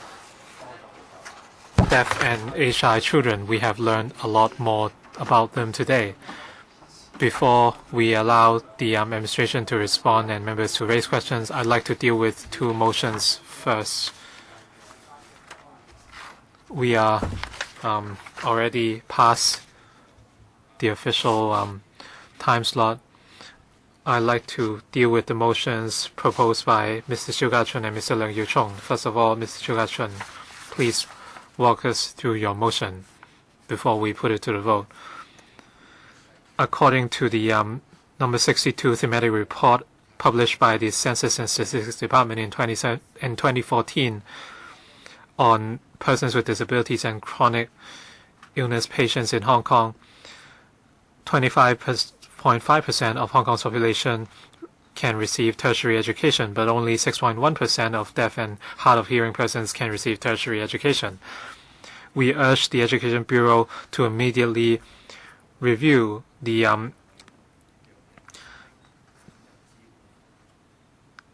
Speaker 1: deaf and HI children, we have learned a lot more about them today. Before we allow the administration to respond and members to raise questions, I'd like to deal with two motions first. We are already past the official time slot. I'd like to deal with the motions proposed by Mr. Chiu Ka-chun and Mr. Leung Yiu-chung. First of all, Mr. Chiu Ka-chun, please walk us through your motion before we put it to the vote. According to the number 62 thematic report published by the Census and Statistics Department in 2014 on persons with disabilities and chronic illness patients in Hong Kong, 25.5% of Hong Kong's population can receive tertiary education, but only 6.1% of deaf and hard of hearing persons can receive tertiary education. We urge the Education Bureau to immediately review the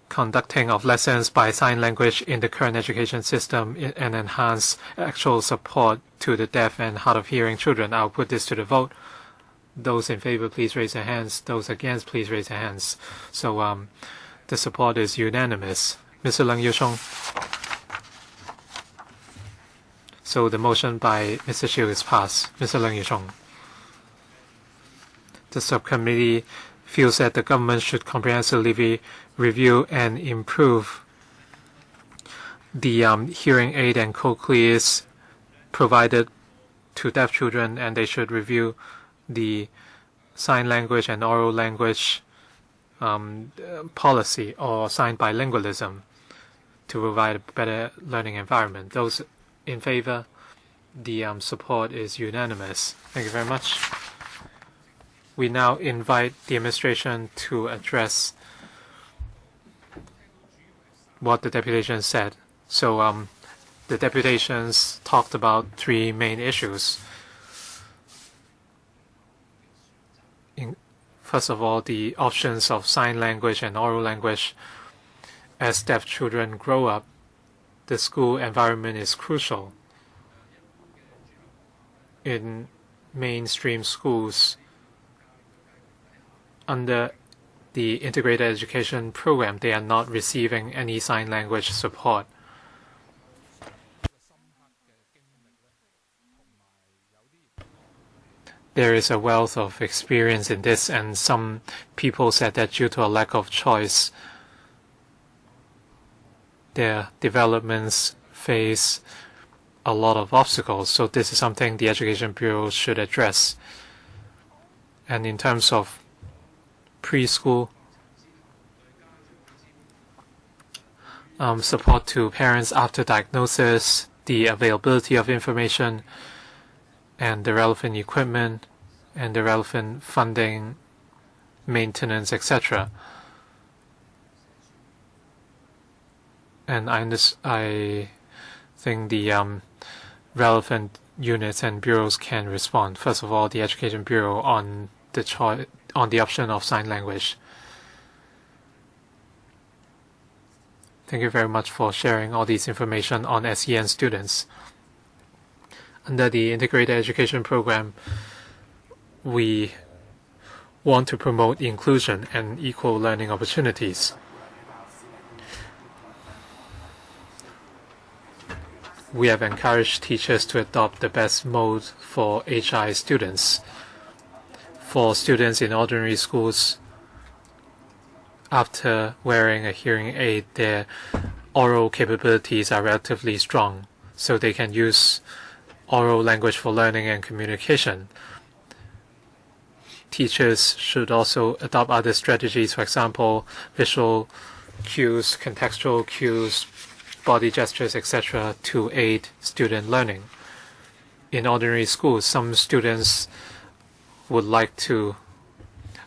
Speaker 1: conducting of lessons by sign language in the current education system and enhance actual support to the deaf and hard of hearing children. I'll put this to the vote. Those in favor, please raise their hands. Those against, please raise their hands. So the support is unanimous. Mr. Leung Yiu-chung. So the motion by Mr. Chiu is passed. Mr. Leung Yiu-chung. The subcommittee feels that the government should comprehensively review and improve the hearing aid and cochlears provided to deaf children, and they should review the sign language and oral language policy or sign bilingualism to provide a better learning environment. Those in favor, the support is unanimous. Thank you very much. We now invite the administration to address what the deputation said. So the deputations talked about three main issues. First of all, the options of sign language and oral language. As deaf children grow up, the school environment is crucial. In mainstream schools, under the integrated education program, they are not receiving any sign language support. There is a wealth of experience in this, and some people said that due to a lack of choice, their developments face a lot of obstacles. So this is something the Education Bureau should address. And in terms of preschool, support to parents after diagnosis, the availability of information, and the relevant equipment, and the relevant funding, maintenance, etc. And I think the relevant units and bureaus can respond. First of all, the Education Bureau on the option of sign language. Thank you very much for sharing all this information on SEN students. Under the Integrated Education Program, we want to promote inclusion and equal learning opportunities. We have encouraged teachers to adopt the best mode for HI students. For students in ordinary schools, after wearing a hearing aid, their oral capabilities are relatively strong, so they can use oral language for learning and communication. Teachers should also adopt other strategies, for example, visual cues, contextual cues, body gestures, etc., to aid student learning. In ordinary schools, some students would like to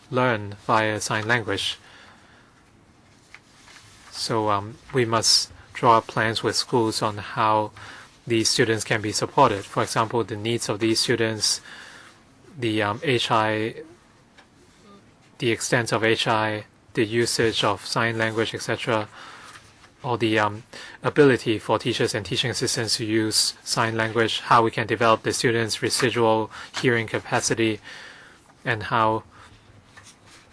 Speaker 1: learn via sign language. So we must draw up plans with schools on how these students can be supported. For example, the needs of these students, the HI, the extent of HI, the usage of sign language, etc., or the ability for teachers and teaching assistants to use sign language, how we can develop the students' residual hearing capacity, and how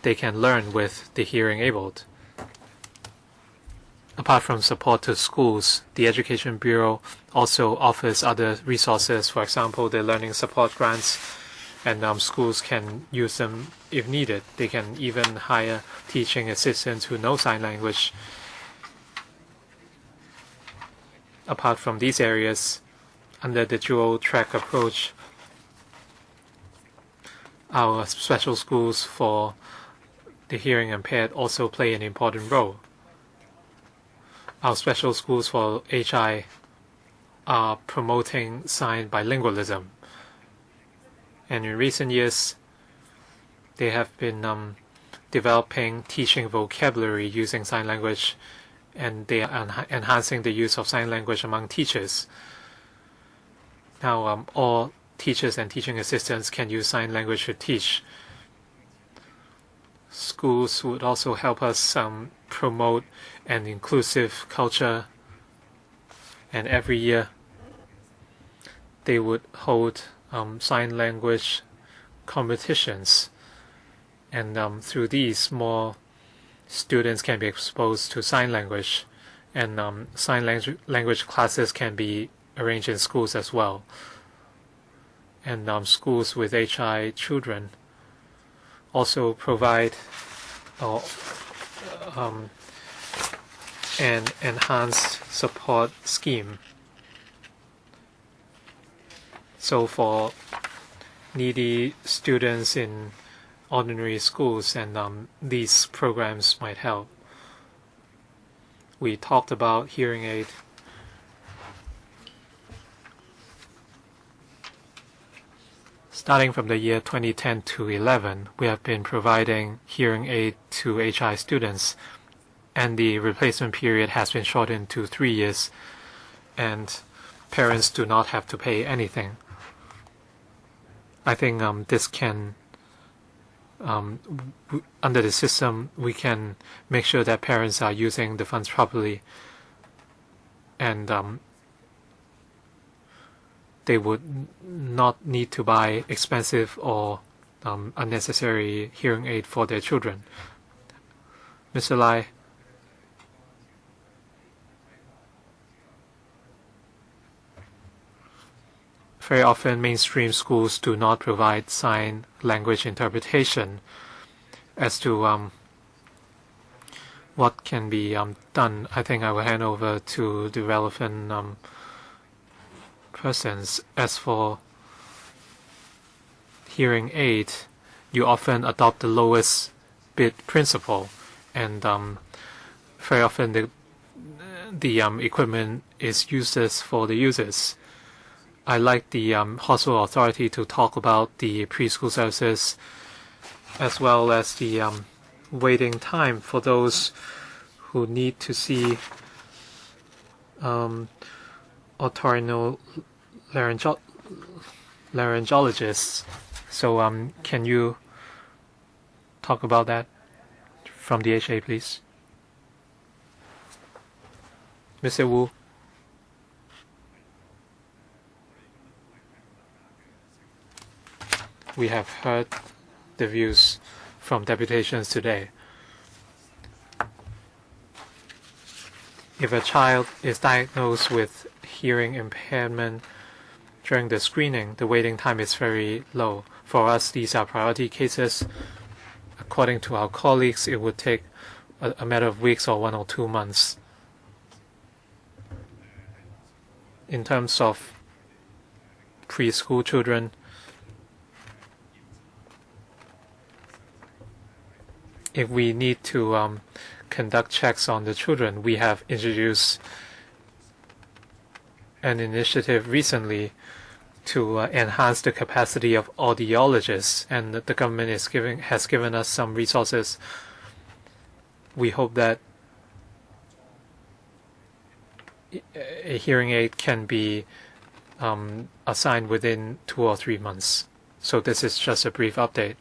Speaker 1: they can learn with the hearing abled. Apart from support to schools, the Education Bureau also offers other resources, for example, the learning support grants, and schools can use them if needed. They can even hire teaching assistants who know sign language. Apart from these areas, under the dual track approach, our special schools for the hearing impaired also play an important role. Our special schools for HI are promoting sign bilingualism. And in recent years, they have been developing teaching vocabulary using sign language, and they are enhancing the use of sign language among teachers. Now, all teachers and teaching assistants can use sign language to teach. Schools would also help us promote an inclusive culture, and every year they would hold sign language competitions, and through these more students can be exposed to sign language, and sign language classes can be arranged in schools as well. And schools with HI children also provide an enhanced support scheme. So for needy students in ordinary schools, and these programs might help. We talked about hearing aid. Starting from the year 2010 to 11, we have been providing hearing aid to HI students, and the replacement period has been shortened to 3 years, and parents do not have to pay anything. I think this can, under the system, we can make sure that parents are using the funds properly, and they would not need to buy expensive or unnecessary hearing aid for their children. Mr. Lai. Very often, mainstream schools do not provide sign language interpretation. As to what can be done, I think I will hand over to the relevant persons. As for hearing aid, you often adopt the lowest bid principle, and very often the equipment is useless for the users. I like the hospital authority to talk about the preschool services as well as the waiting time for those who need to see otorhinolaryngologists. So can you talk about that from the HA, please? Mr. Wu. We have heard the views from deputations today. If a child is diagnosed with hearing impairment during the screening, the waiting time is very low. For us, these are priority cases. According to our colleagues, it would take a matter of weeks or 1 or 2 months. In terms of preschool children, if we need to conduct checks on the children, we have introduced an initiative recently to enhance the capacity of audiologists, and the government has given us some resources. We hope that a hearing aid can be assigned within 2 or 3 months. So this is just a brief update.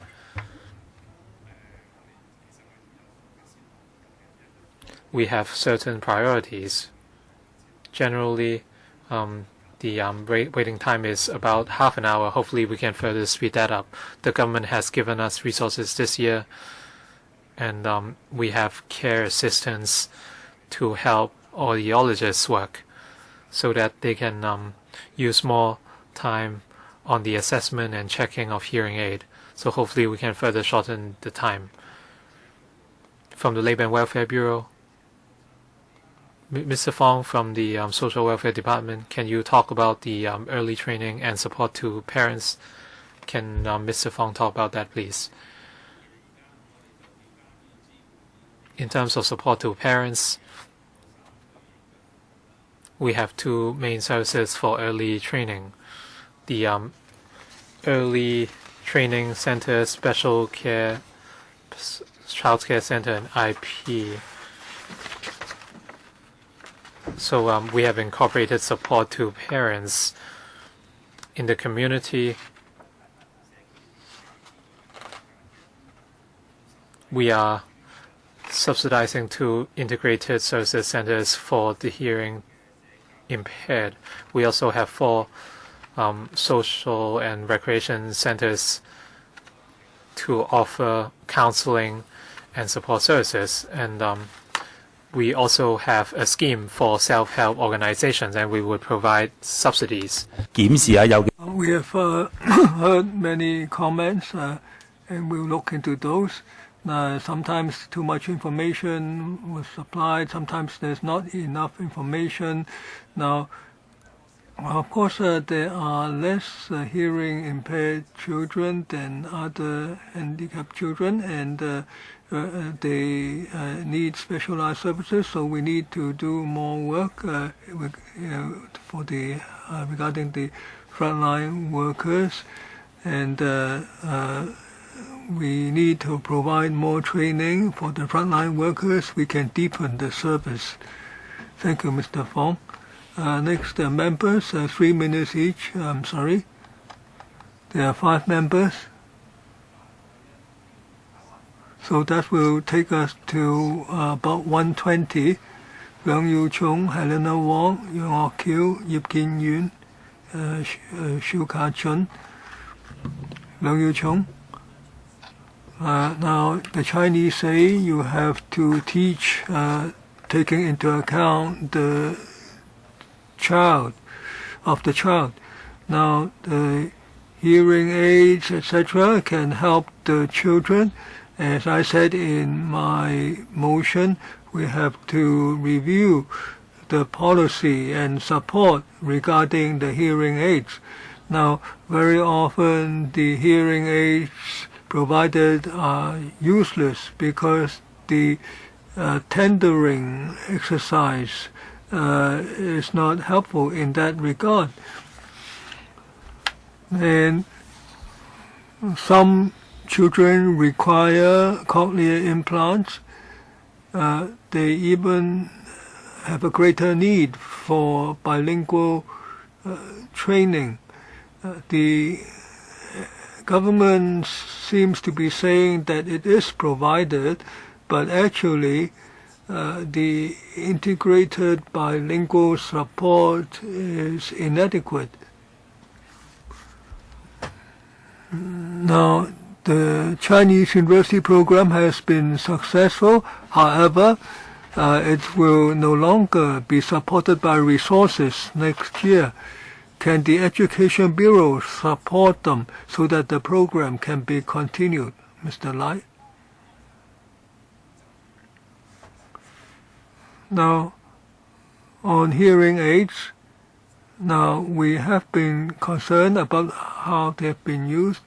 Speaker 1: We have certain priorities. Generally, the waiting time is about half an hour. Hopefully, we can further speed that up. The government has given us resources this year, and we have care assistants to help audiologists work so that they can use more time on the assessment and checking of hearing aid. So hopefully, we can further shorten the time. From the Labour and Welfare Bureau, Mr. Fong from the Social Welfare Department, can you talk about the early training and support to parents? Can Mr. Fong talk about that, please? In terms of support to parents, we have 2 main services for early training. The Early Training Center, Special Care, Child Care Center, and IP. So we have incorporated support to parents in the community. We are subsidizing 2 integrated services centers for the hearing impaired. We also have 4 social and recreation centers to offer counseling and support services. And we also have a scheme for self-help organizations, and we would provide subsidies.
Speaker 2: We have heard many comments, and we'll look into those. Sometimes too much information was supplied. Sometimes there's not enough information. Now, of course, there are less hearing impaired children than other handicapped children, and they need specialized services. So we need to do more work for the regarding the frontline workers, and we need to provide more training for the frontline workers. We can deepen the service. Thank you, Mr. Fong. Next, members, 3 minutes each. I'm sorry. There are 5 members. So that will take us to about 1:20. Leung Yu-chung, Helena Wong, Yong Ok-kiew, Yip Kin-yun, Shu Ka-chun. Leung Yu-chung. Now, the Chinese say you have to teach, taking into account the child. Now, the hearing aids, etc., can help the children. As I said in my motion, we have to review the policy and support regarding the hearing aids. Now, very often the hearing aids provided are useless because the tendering exercise is not helpful in that regard. And some children require cochlear implants. They even have a greater need for bilingual training. The government seems to be saying that it is provided, but actually the integrated bilingual support is inadequate. Now, the Chinese university program has been successful. However, it will no longer be supported by resources next year. Can the Education Bureau support them so that the program can be continued? Mr. Lai? Now, on hearing aids, now we have been concerned about how they have been used.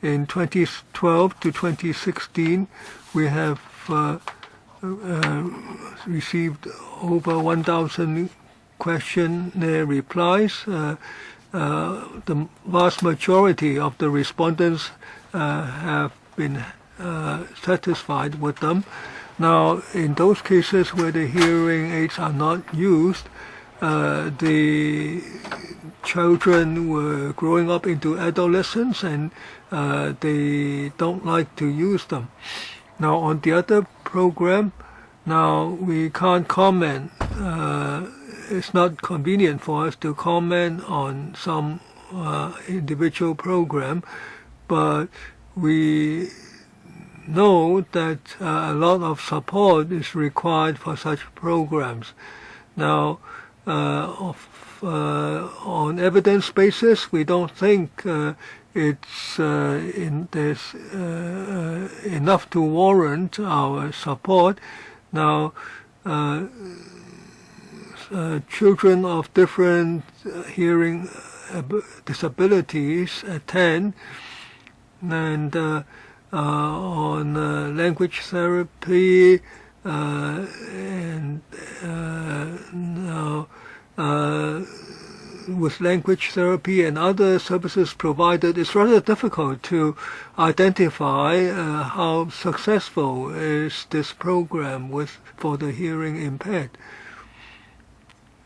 Speaker 2: In 2012 to 2016, we have received over 1,000 questionnaire replies. The vast majority of the respondents have been satisfied with them. Now, in those cases where the hearing aids are not used, the children were growing up into adolescence and they don't like to use them. Now, on the other program, now we can't comment. It's not convenient for us to comment on some individual program, but we know that a lot of support is required for such programs. Now, on evidence basis, we don't think it's there's enough to warrant our support. Now, children of different hearing disabilities attend, and on language therapy and now with language therapy and other services provided, it's rather difficult to identify how successful is this program for the hearing impaired.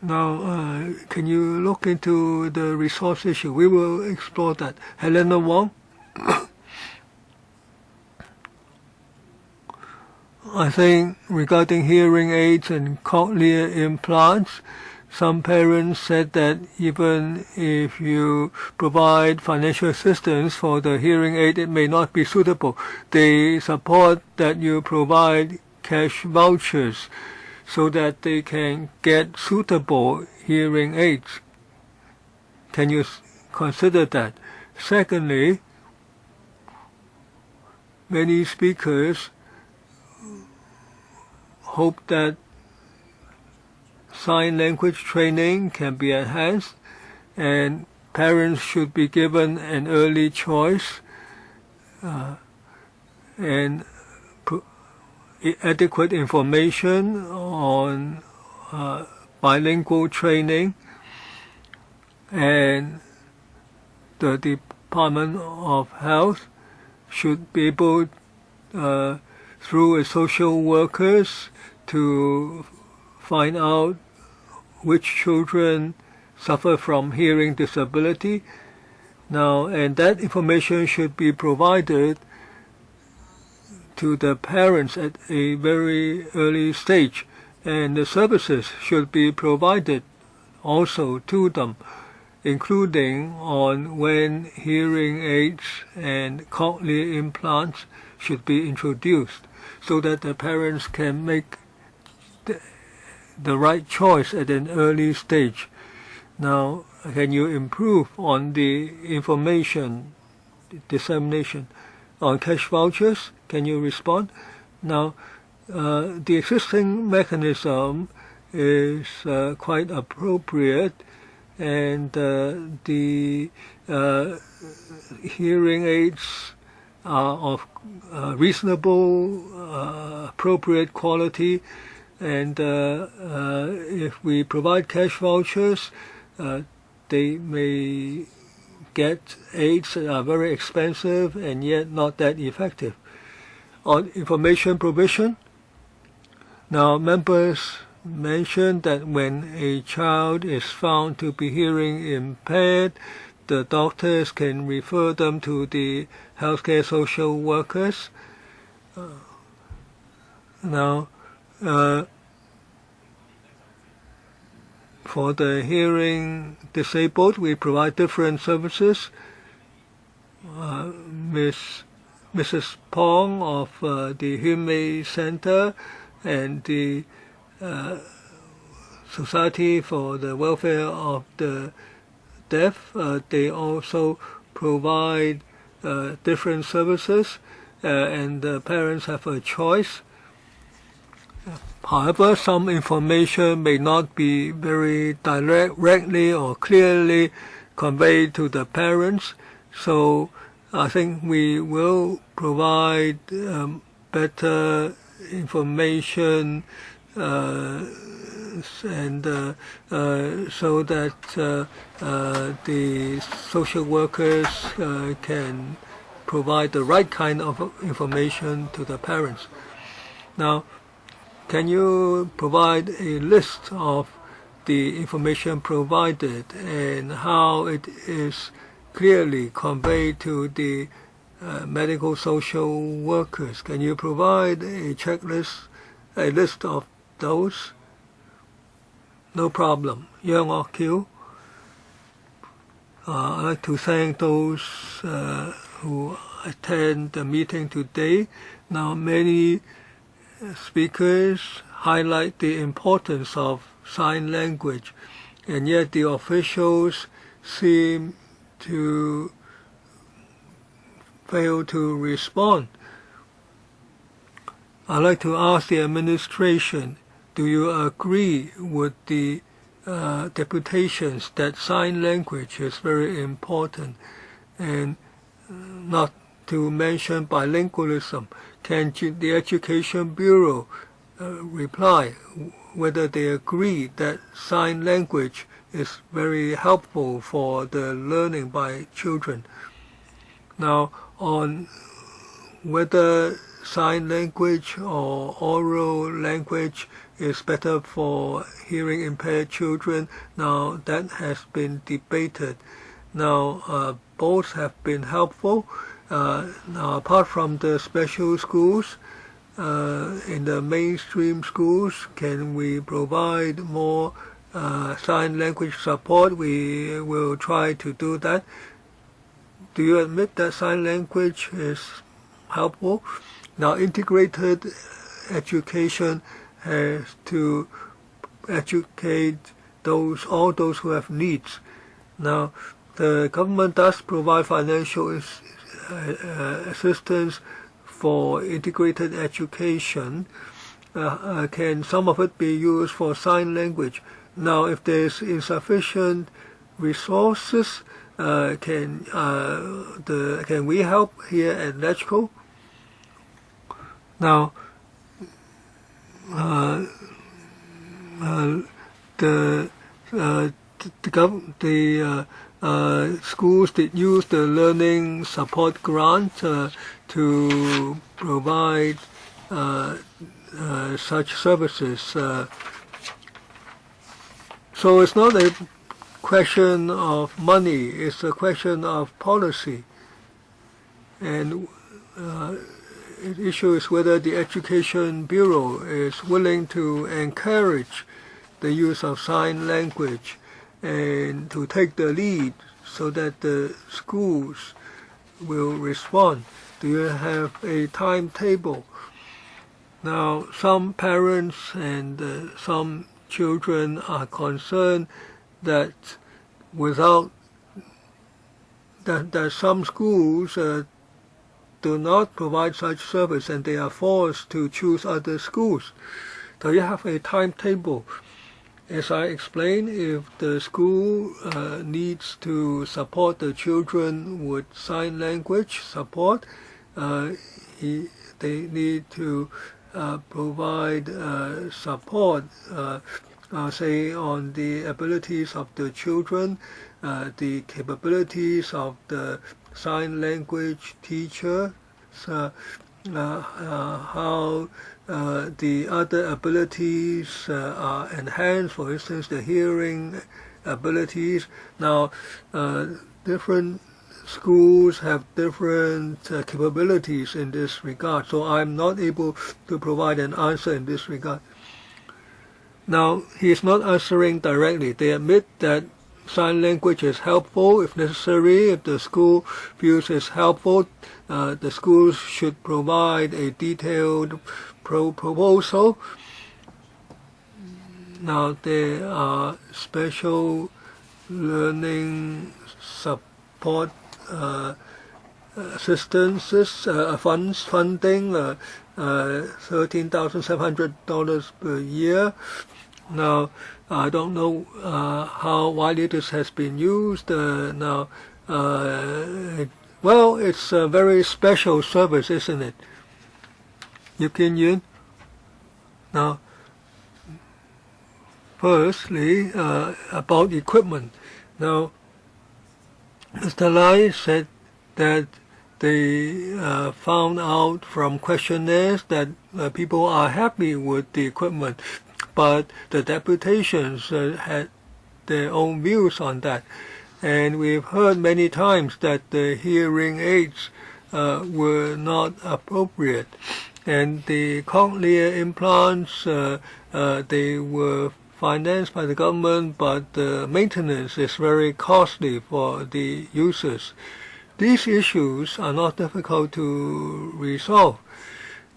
Speaker 2: Now, can you look into the resource issue? We will explore that. Helena Wong? I think regarding hearing aids and cochlear implants, some parents said that even if you provide financial assistance for the hearing aid, it may not be suitable. They support that you provide cash vouchers so that they can get suitable hearing aids. Can you consider that? Secondly, many speakers hope that sign language training can be enhanced and parents should be given an early choice and adequate information on bilingual training, and the Department of Health should be able through social workers to find out which children suffer from hearing disability. Now, and that information should be provided to the parents at a very early stage, and the services should be provided also to them, including on when hearing aids and cochlear implants should be introduced so that the parents can make the right choice at an early stage. Now, can you improve on the information dissemination on cash vouchers? Can you respond? Now, the existing mechanism is quite appropriate, and the hearing aids are of reasonable, appropriate quality, and if we provide cash vouchers, they may get aids that are very expensive and yet not that effective. On information provision, now members mentioned that when a child is found to be hearing impaired, the doctors can refer them to the healthcare social workers. For the hearing disabled, we provide different services. Mrs. Pong of the Hume Center and the Society for the Welfare of the Deaf, they also provide different services, and the parents have a choice. However, some information may not be very directly or clearly conveyed to the parents, so I think we will provide better information and so that the social workers can provide the right kind of information to the parents. Now, can you provide a list of the information provided and how it is clearly conveyed to the medical social workers? Can you provide a checklist, a list of those? No problem. Young Okil. I'd like to thank those who attend the meeting today. Now, many speakers highlight the importance of sign language, and yet the officials seem to fail to respond. I'd like to ask the administration, do you agree with the deputations that sign language is very important, and not to mention bilingualism? Can the Education Bureau reply whether they agree that sign language is very helpful for the learning by children? Now, on whether sign language or oral language is better for hearing impaired children, now that has been debated. Now, both have been helpful. Now, apart from the special schools, in the mainstream schools, can we provide more sign language support? We will try to do that. Do you admit that sign language is helpful? Now, integrated education has to educate all those who have needs. Now, the government does provide financial assistance for integrated education. Can some of it be used for sign language? Now, if there's insufficient resources, can we help here at LegCo? Now, the schools did use the learning support grant to provide such services. So it's not a question of money, it's a question of policy. And the issue is whether the Education Bureau is willing to encourage the use of sign language and to take the lead so that the schools will respond. do you have a timetable? Now, some parents and some children are concerned that that some schools do not provide such service and they are forced to choose other schools. So you have a timetable. As I explained, if the school needs to support the children with sign language support, they need to provide support, say, on the abilities of the children, the capabilities of the sign language teacher, how the other abilities are enhanced, for instance, the hearing abilities. Now, different schools have different capabilities in this regard, so I'm not able to provide an answer in this regard. Now, he is not answering directly. They admit that sign language is helpful if necessary. If the school feels it's helpful, the schools should provide a detailed proposal. Now, there are special learning support assistances, funding, $13,700 per year. Now, I don't know how widely this has been used. Well, it's a very special service, isn't it? Yu Kin Yun? Now, firstly, about equipment. Now, Mr. Lai said that they found out from questionnaires that people are happy with the equipment, but the deputations had their own views on that. And we've heard many times that the hearing aids were not appropriate. And the cochlear implants, they were financed by the government, but the maintenance is very costly for the users. These issues are not difficult to resolve.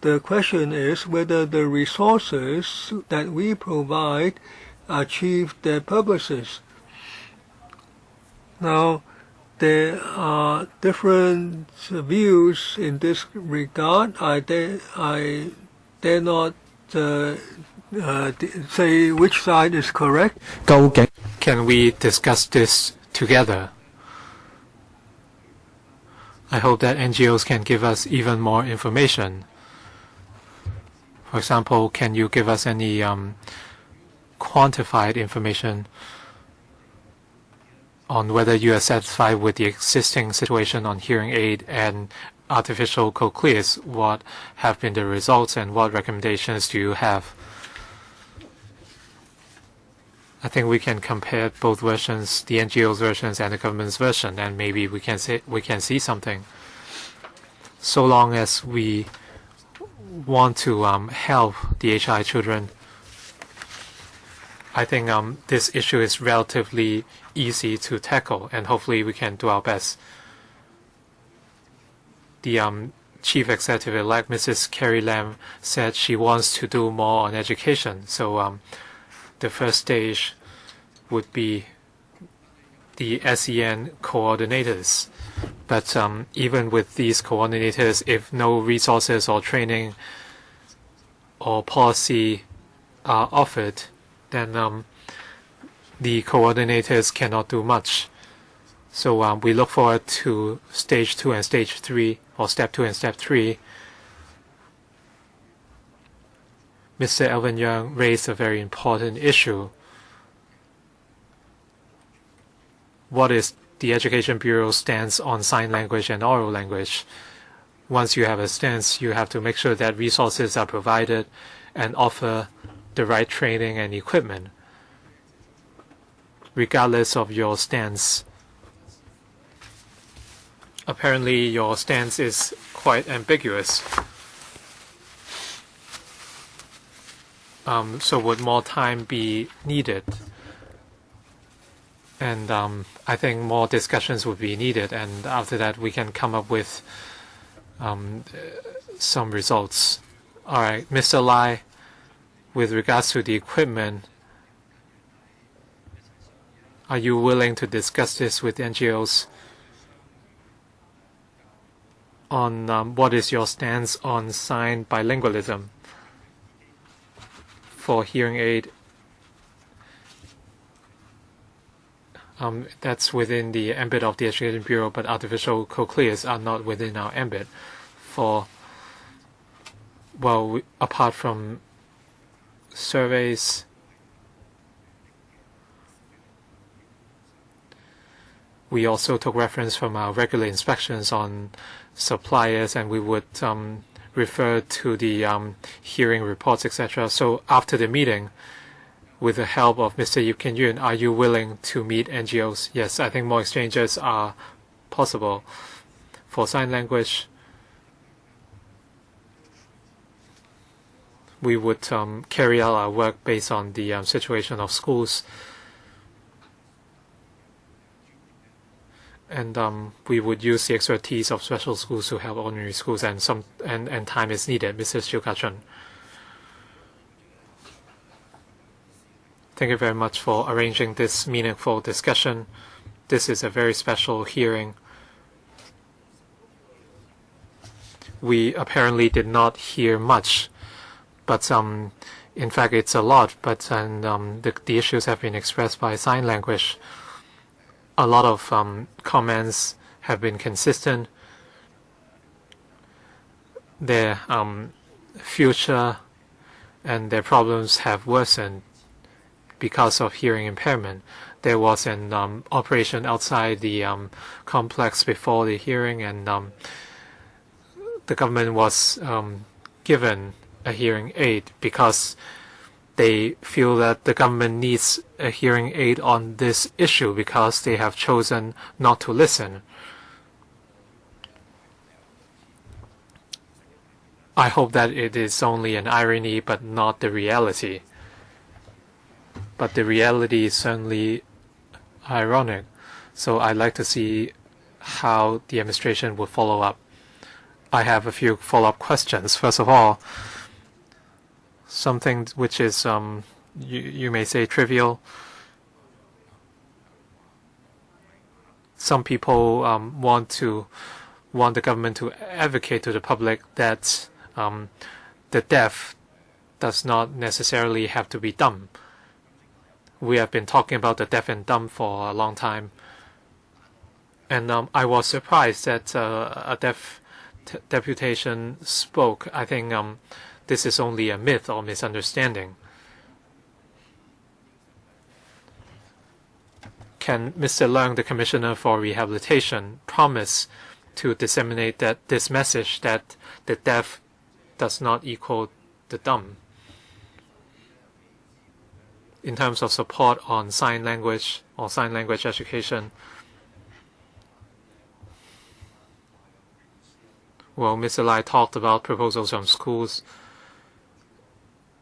Speaker 2: The question is whether the resources that we provide achieve their purposes. Now, there are different views in this regard. I dare not say which side is correct.
Speaker 1: Can we discuss this together? I hope that NGOs can give us even more information. For example, can you give us any quantified information on whether you are satisfied with the existing situation on hearing aid and artificial cochlears? What have been the results and what recommendations do you have? I think we can compare both versions, the NGO's versions and the government's version, and maybe we can see something. So long as we want to help the HI children, I think this issue is relatively easy to tackle, and hopefully we can do our best. The Chief Executive-elect, Mrs. Carrie Lam, said she wants to do more on education. So the first stage would be the SEN coordinators. But even with these coordinators, if no resources or training or policy are offered, then the coordinators cannot do much. So we look forward to stage 2 and stage 3, or step 2 and step 3. Mr. Elvin Young raised a very important issue. What is the Education Bureau's stance on sign language and oral language? Once you have a stance, you have to make sure that resources are provided and offer the right training and equipment. Regardless of your stance, apparently your stance is quite ambiguous. So would more time be needed? And I think more discussions would be needed, and after that we can come up with some results. All right, Mr. Lai, with regards to the equipment, are you willing to discuss this with NGOs on what is your stance on sign bilingualism for hearing aid? That's within the ambit of the Education Bureau, but artificial cochlears are not within our ambit. Apart from surveys, we also took reference from our regular inspections on suppliers, and we would refer to the hearing reports, etc. So after the meeting, with the help of Mr. Yip Kin Yun, are you willing to meet NGOs? Yes, I think more exchanges are possible. For sign language, we would carry out our work based on the situation of schools. And we would use the expertise of special schools to help ordinary schools, and time is needed. Mrs. Chiu Ka-chun. Thank you very much for arranging this meaningful discussion. This is a very special hearing. We apparently did not hear much, but in fact it's a lot. But the issues have been expressed by sign language. A lot of comments have been consistent. Their future and their problems have worsened because of hearing impairment. There was an operation outside the complex before the hearing, and the government was given a hearing aid because they feel that the government needs a hearing aid on this issue because they have chosen not to listen. I hope that it is only an irony but not the reality. But the reality is certainly ironic. So I'd like to see how the administration will follow up. I have a few follow-up questions. First of all, something which is, you may say, trivial. Some people want the government to advocate to the public that the deaf does not necessarily have to be dumb. We have been talking about the deaf and dumb for a long time. And I was surprised that a deaf deputation spoke. I think this is only a myth or misunderstanding. Can Mr. Leung, the Commissioner for Rehabilitation, promise to disseminate this message that the deaf does not equal the dumb? In terms of support on sign language or sign language education, well, Mr. Lai talked about proposals from schools.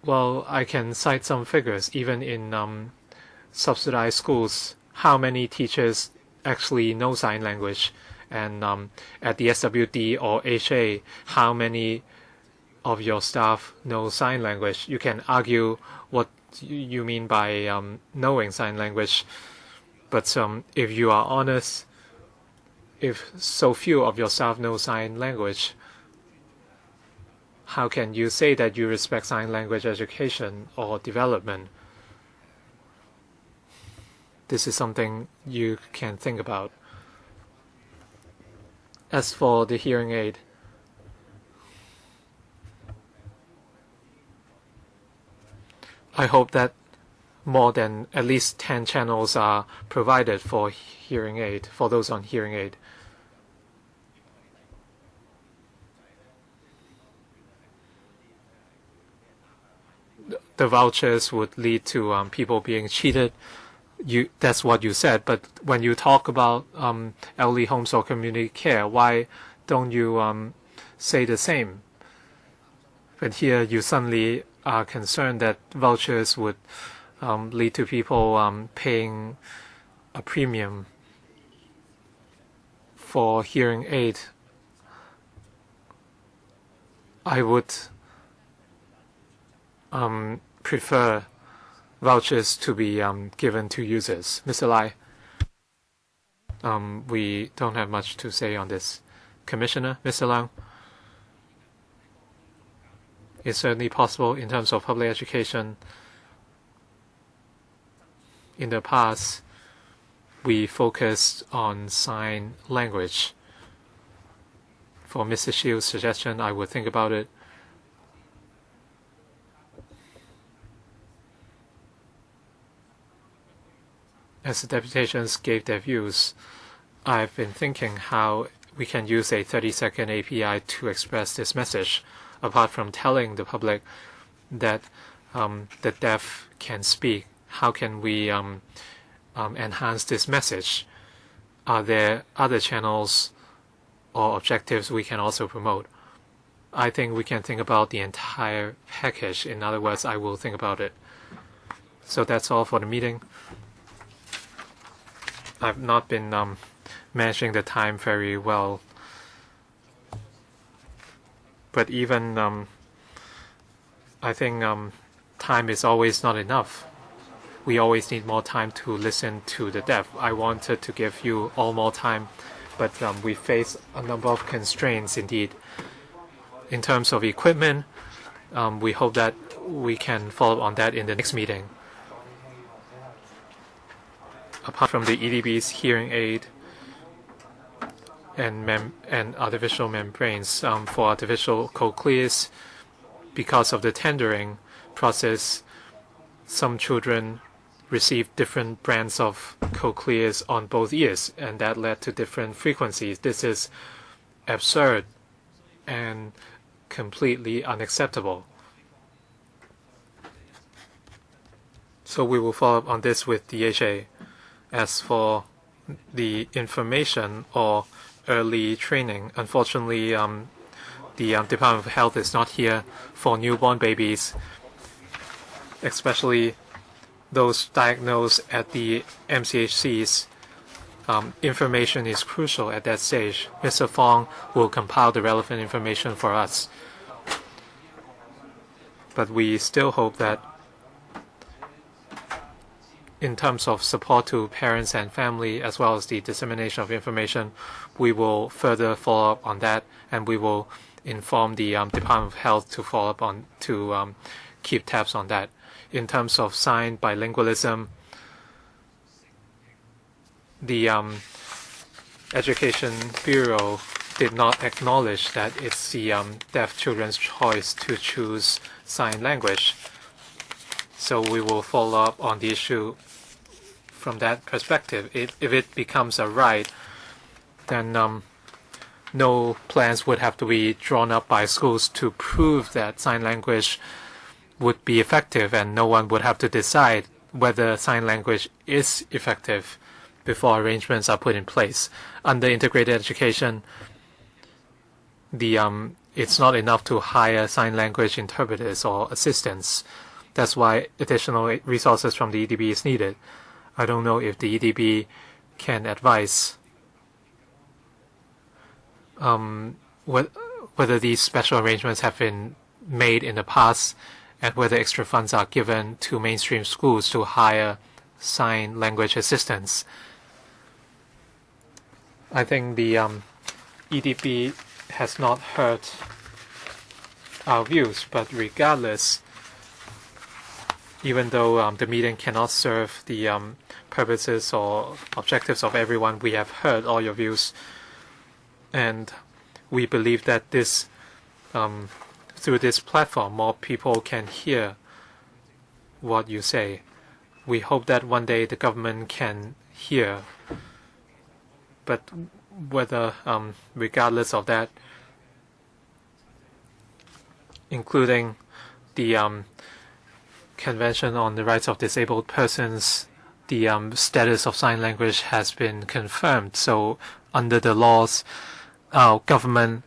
Speaker 1: Well, I can cite some figures. Even in subsidized schools, how many teachers actually know sign language? And at the SWD or HA, how many of your staff know sign language? You can argue what you mean by knowing sign language, but if you are honest, if so few of your staff know sign language, how can you say that you respect sign language education or development? This is something you can think about. As for the hearing aid, I hope that more than at least 10 channels are provided for hearing aid, for those on hearing aid. The vouchers would lead to people being cheated. That's what you said, but when you talk about elderly homes or community care, why don't you say the same? But here you suddenly are concerned that vouchers would lead to people paying a premium for hearing aid. I would prefer vouchers to be given to users. Mr. Lai, we don't have much to say on this. Commissioner, Mr. Lang, it's certainly possible in terms of public education. In the past, we focused on sign language. For Mr. Shields' suggestion, I would think about it. As the deputations gave their views, I've been thinking how we can use a 30-second API to express this message. Apart from telling the public that the deaf can speak, how can we enhance this message? Are there other channels or objectives we can also promote? I think we can think about the entire package. In other words, I will think about it. So that's all for the meeting. I've not been managing the time very well. But even I think time is always not enough. We always need more time to listen to the deaf. I wanted to give you all more time, but we face a number of constraints indeed. In terms of equipment, we hope that we can follow on that in the next meeting. Apart from the EDB's hearing aid and artificial membranes, for artificial cochlears, because of the tendering process, some children received different brands of cochlears on both ears, and that led to different frequencies. This is absurd and completely unacceptable. So we will follow up on this with DHA. As for the information or early training, unfortunately, the Department of Health is not here for newborn babies, especially those diagnosed at the MCHCs. Information is crucial at that stage. Mr. Fong will compile the relevant information for us. But we still hope that in terms of support to parents and family, as well as the dissemination of information, we will further follow up on that, and we will inform the Department of Health to follow up on, to keep tabs on that. In terms of sign bilingualism, the Education Bureau did not acknowledge that it's the deaf children's choice to choose sign language. So we will follow up on the issue from that perspective. If it becomes a right, then no plans would have to be drawn up by schools to prove that sign language would be effective, and no one would have to decide whether sign language is effective before arrangements are put in place. Under integrated education, it's not enough to hire sign language interpreters or assistants. That's why additional resources from the EDB is needed. I don't know if the EDB can advise whether these special arrangements have been made in the past and whether extra funds are given to mainstream schools to hire sign language assistants. I think the EDB has not heard our views, but regardless, even though the meeting cannot serve the purposes or objectives of everyone, we have heard all your views, and we believe that this through this platform, more people can hear what you say. We hope that one day the government can hear, but whether, regardless of that, including the Convention on the Rights of Disabled Persons, the status of sign language has been confirmed. So under the laws, our government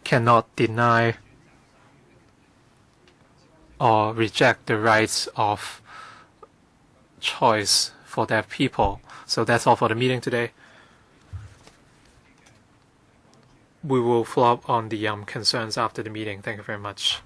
Speaker 1: cannot deny or reject the rights of choice for deaf people. So that's all for the meeting today. we will follow up on the concerns after the meeting. Thank you very much.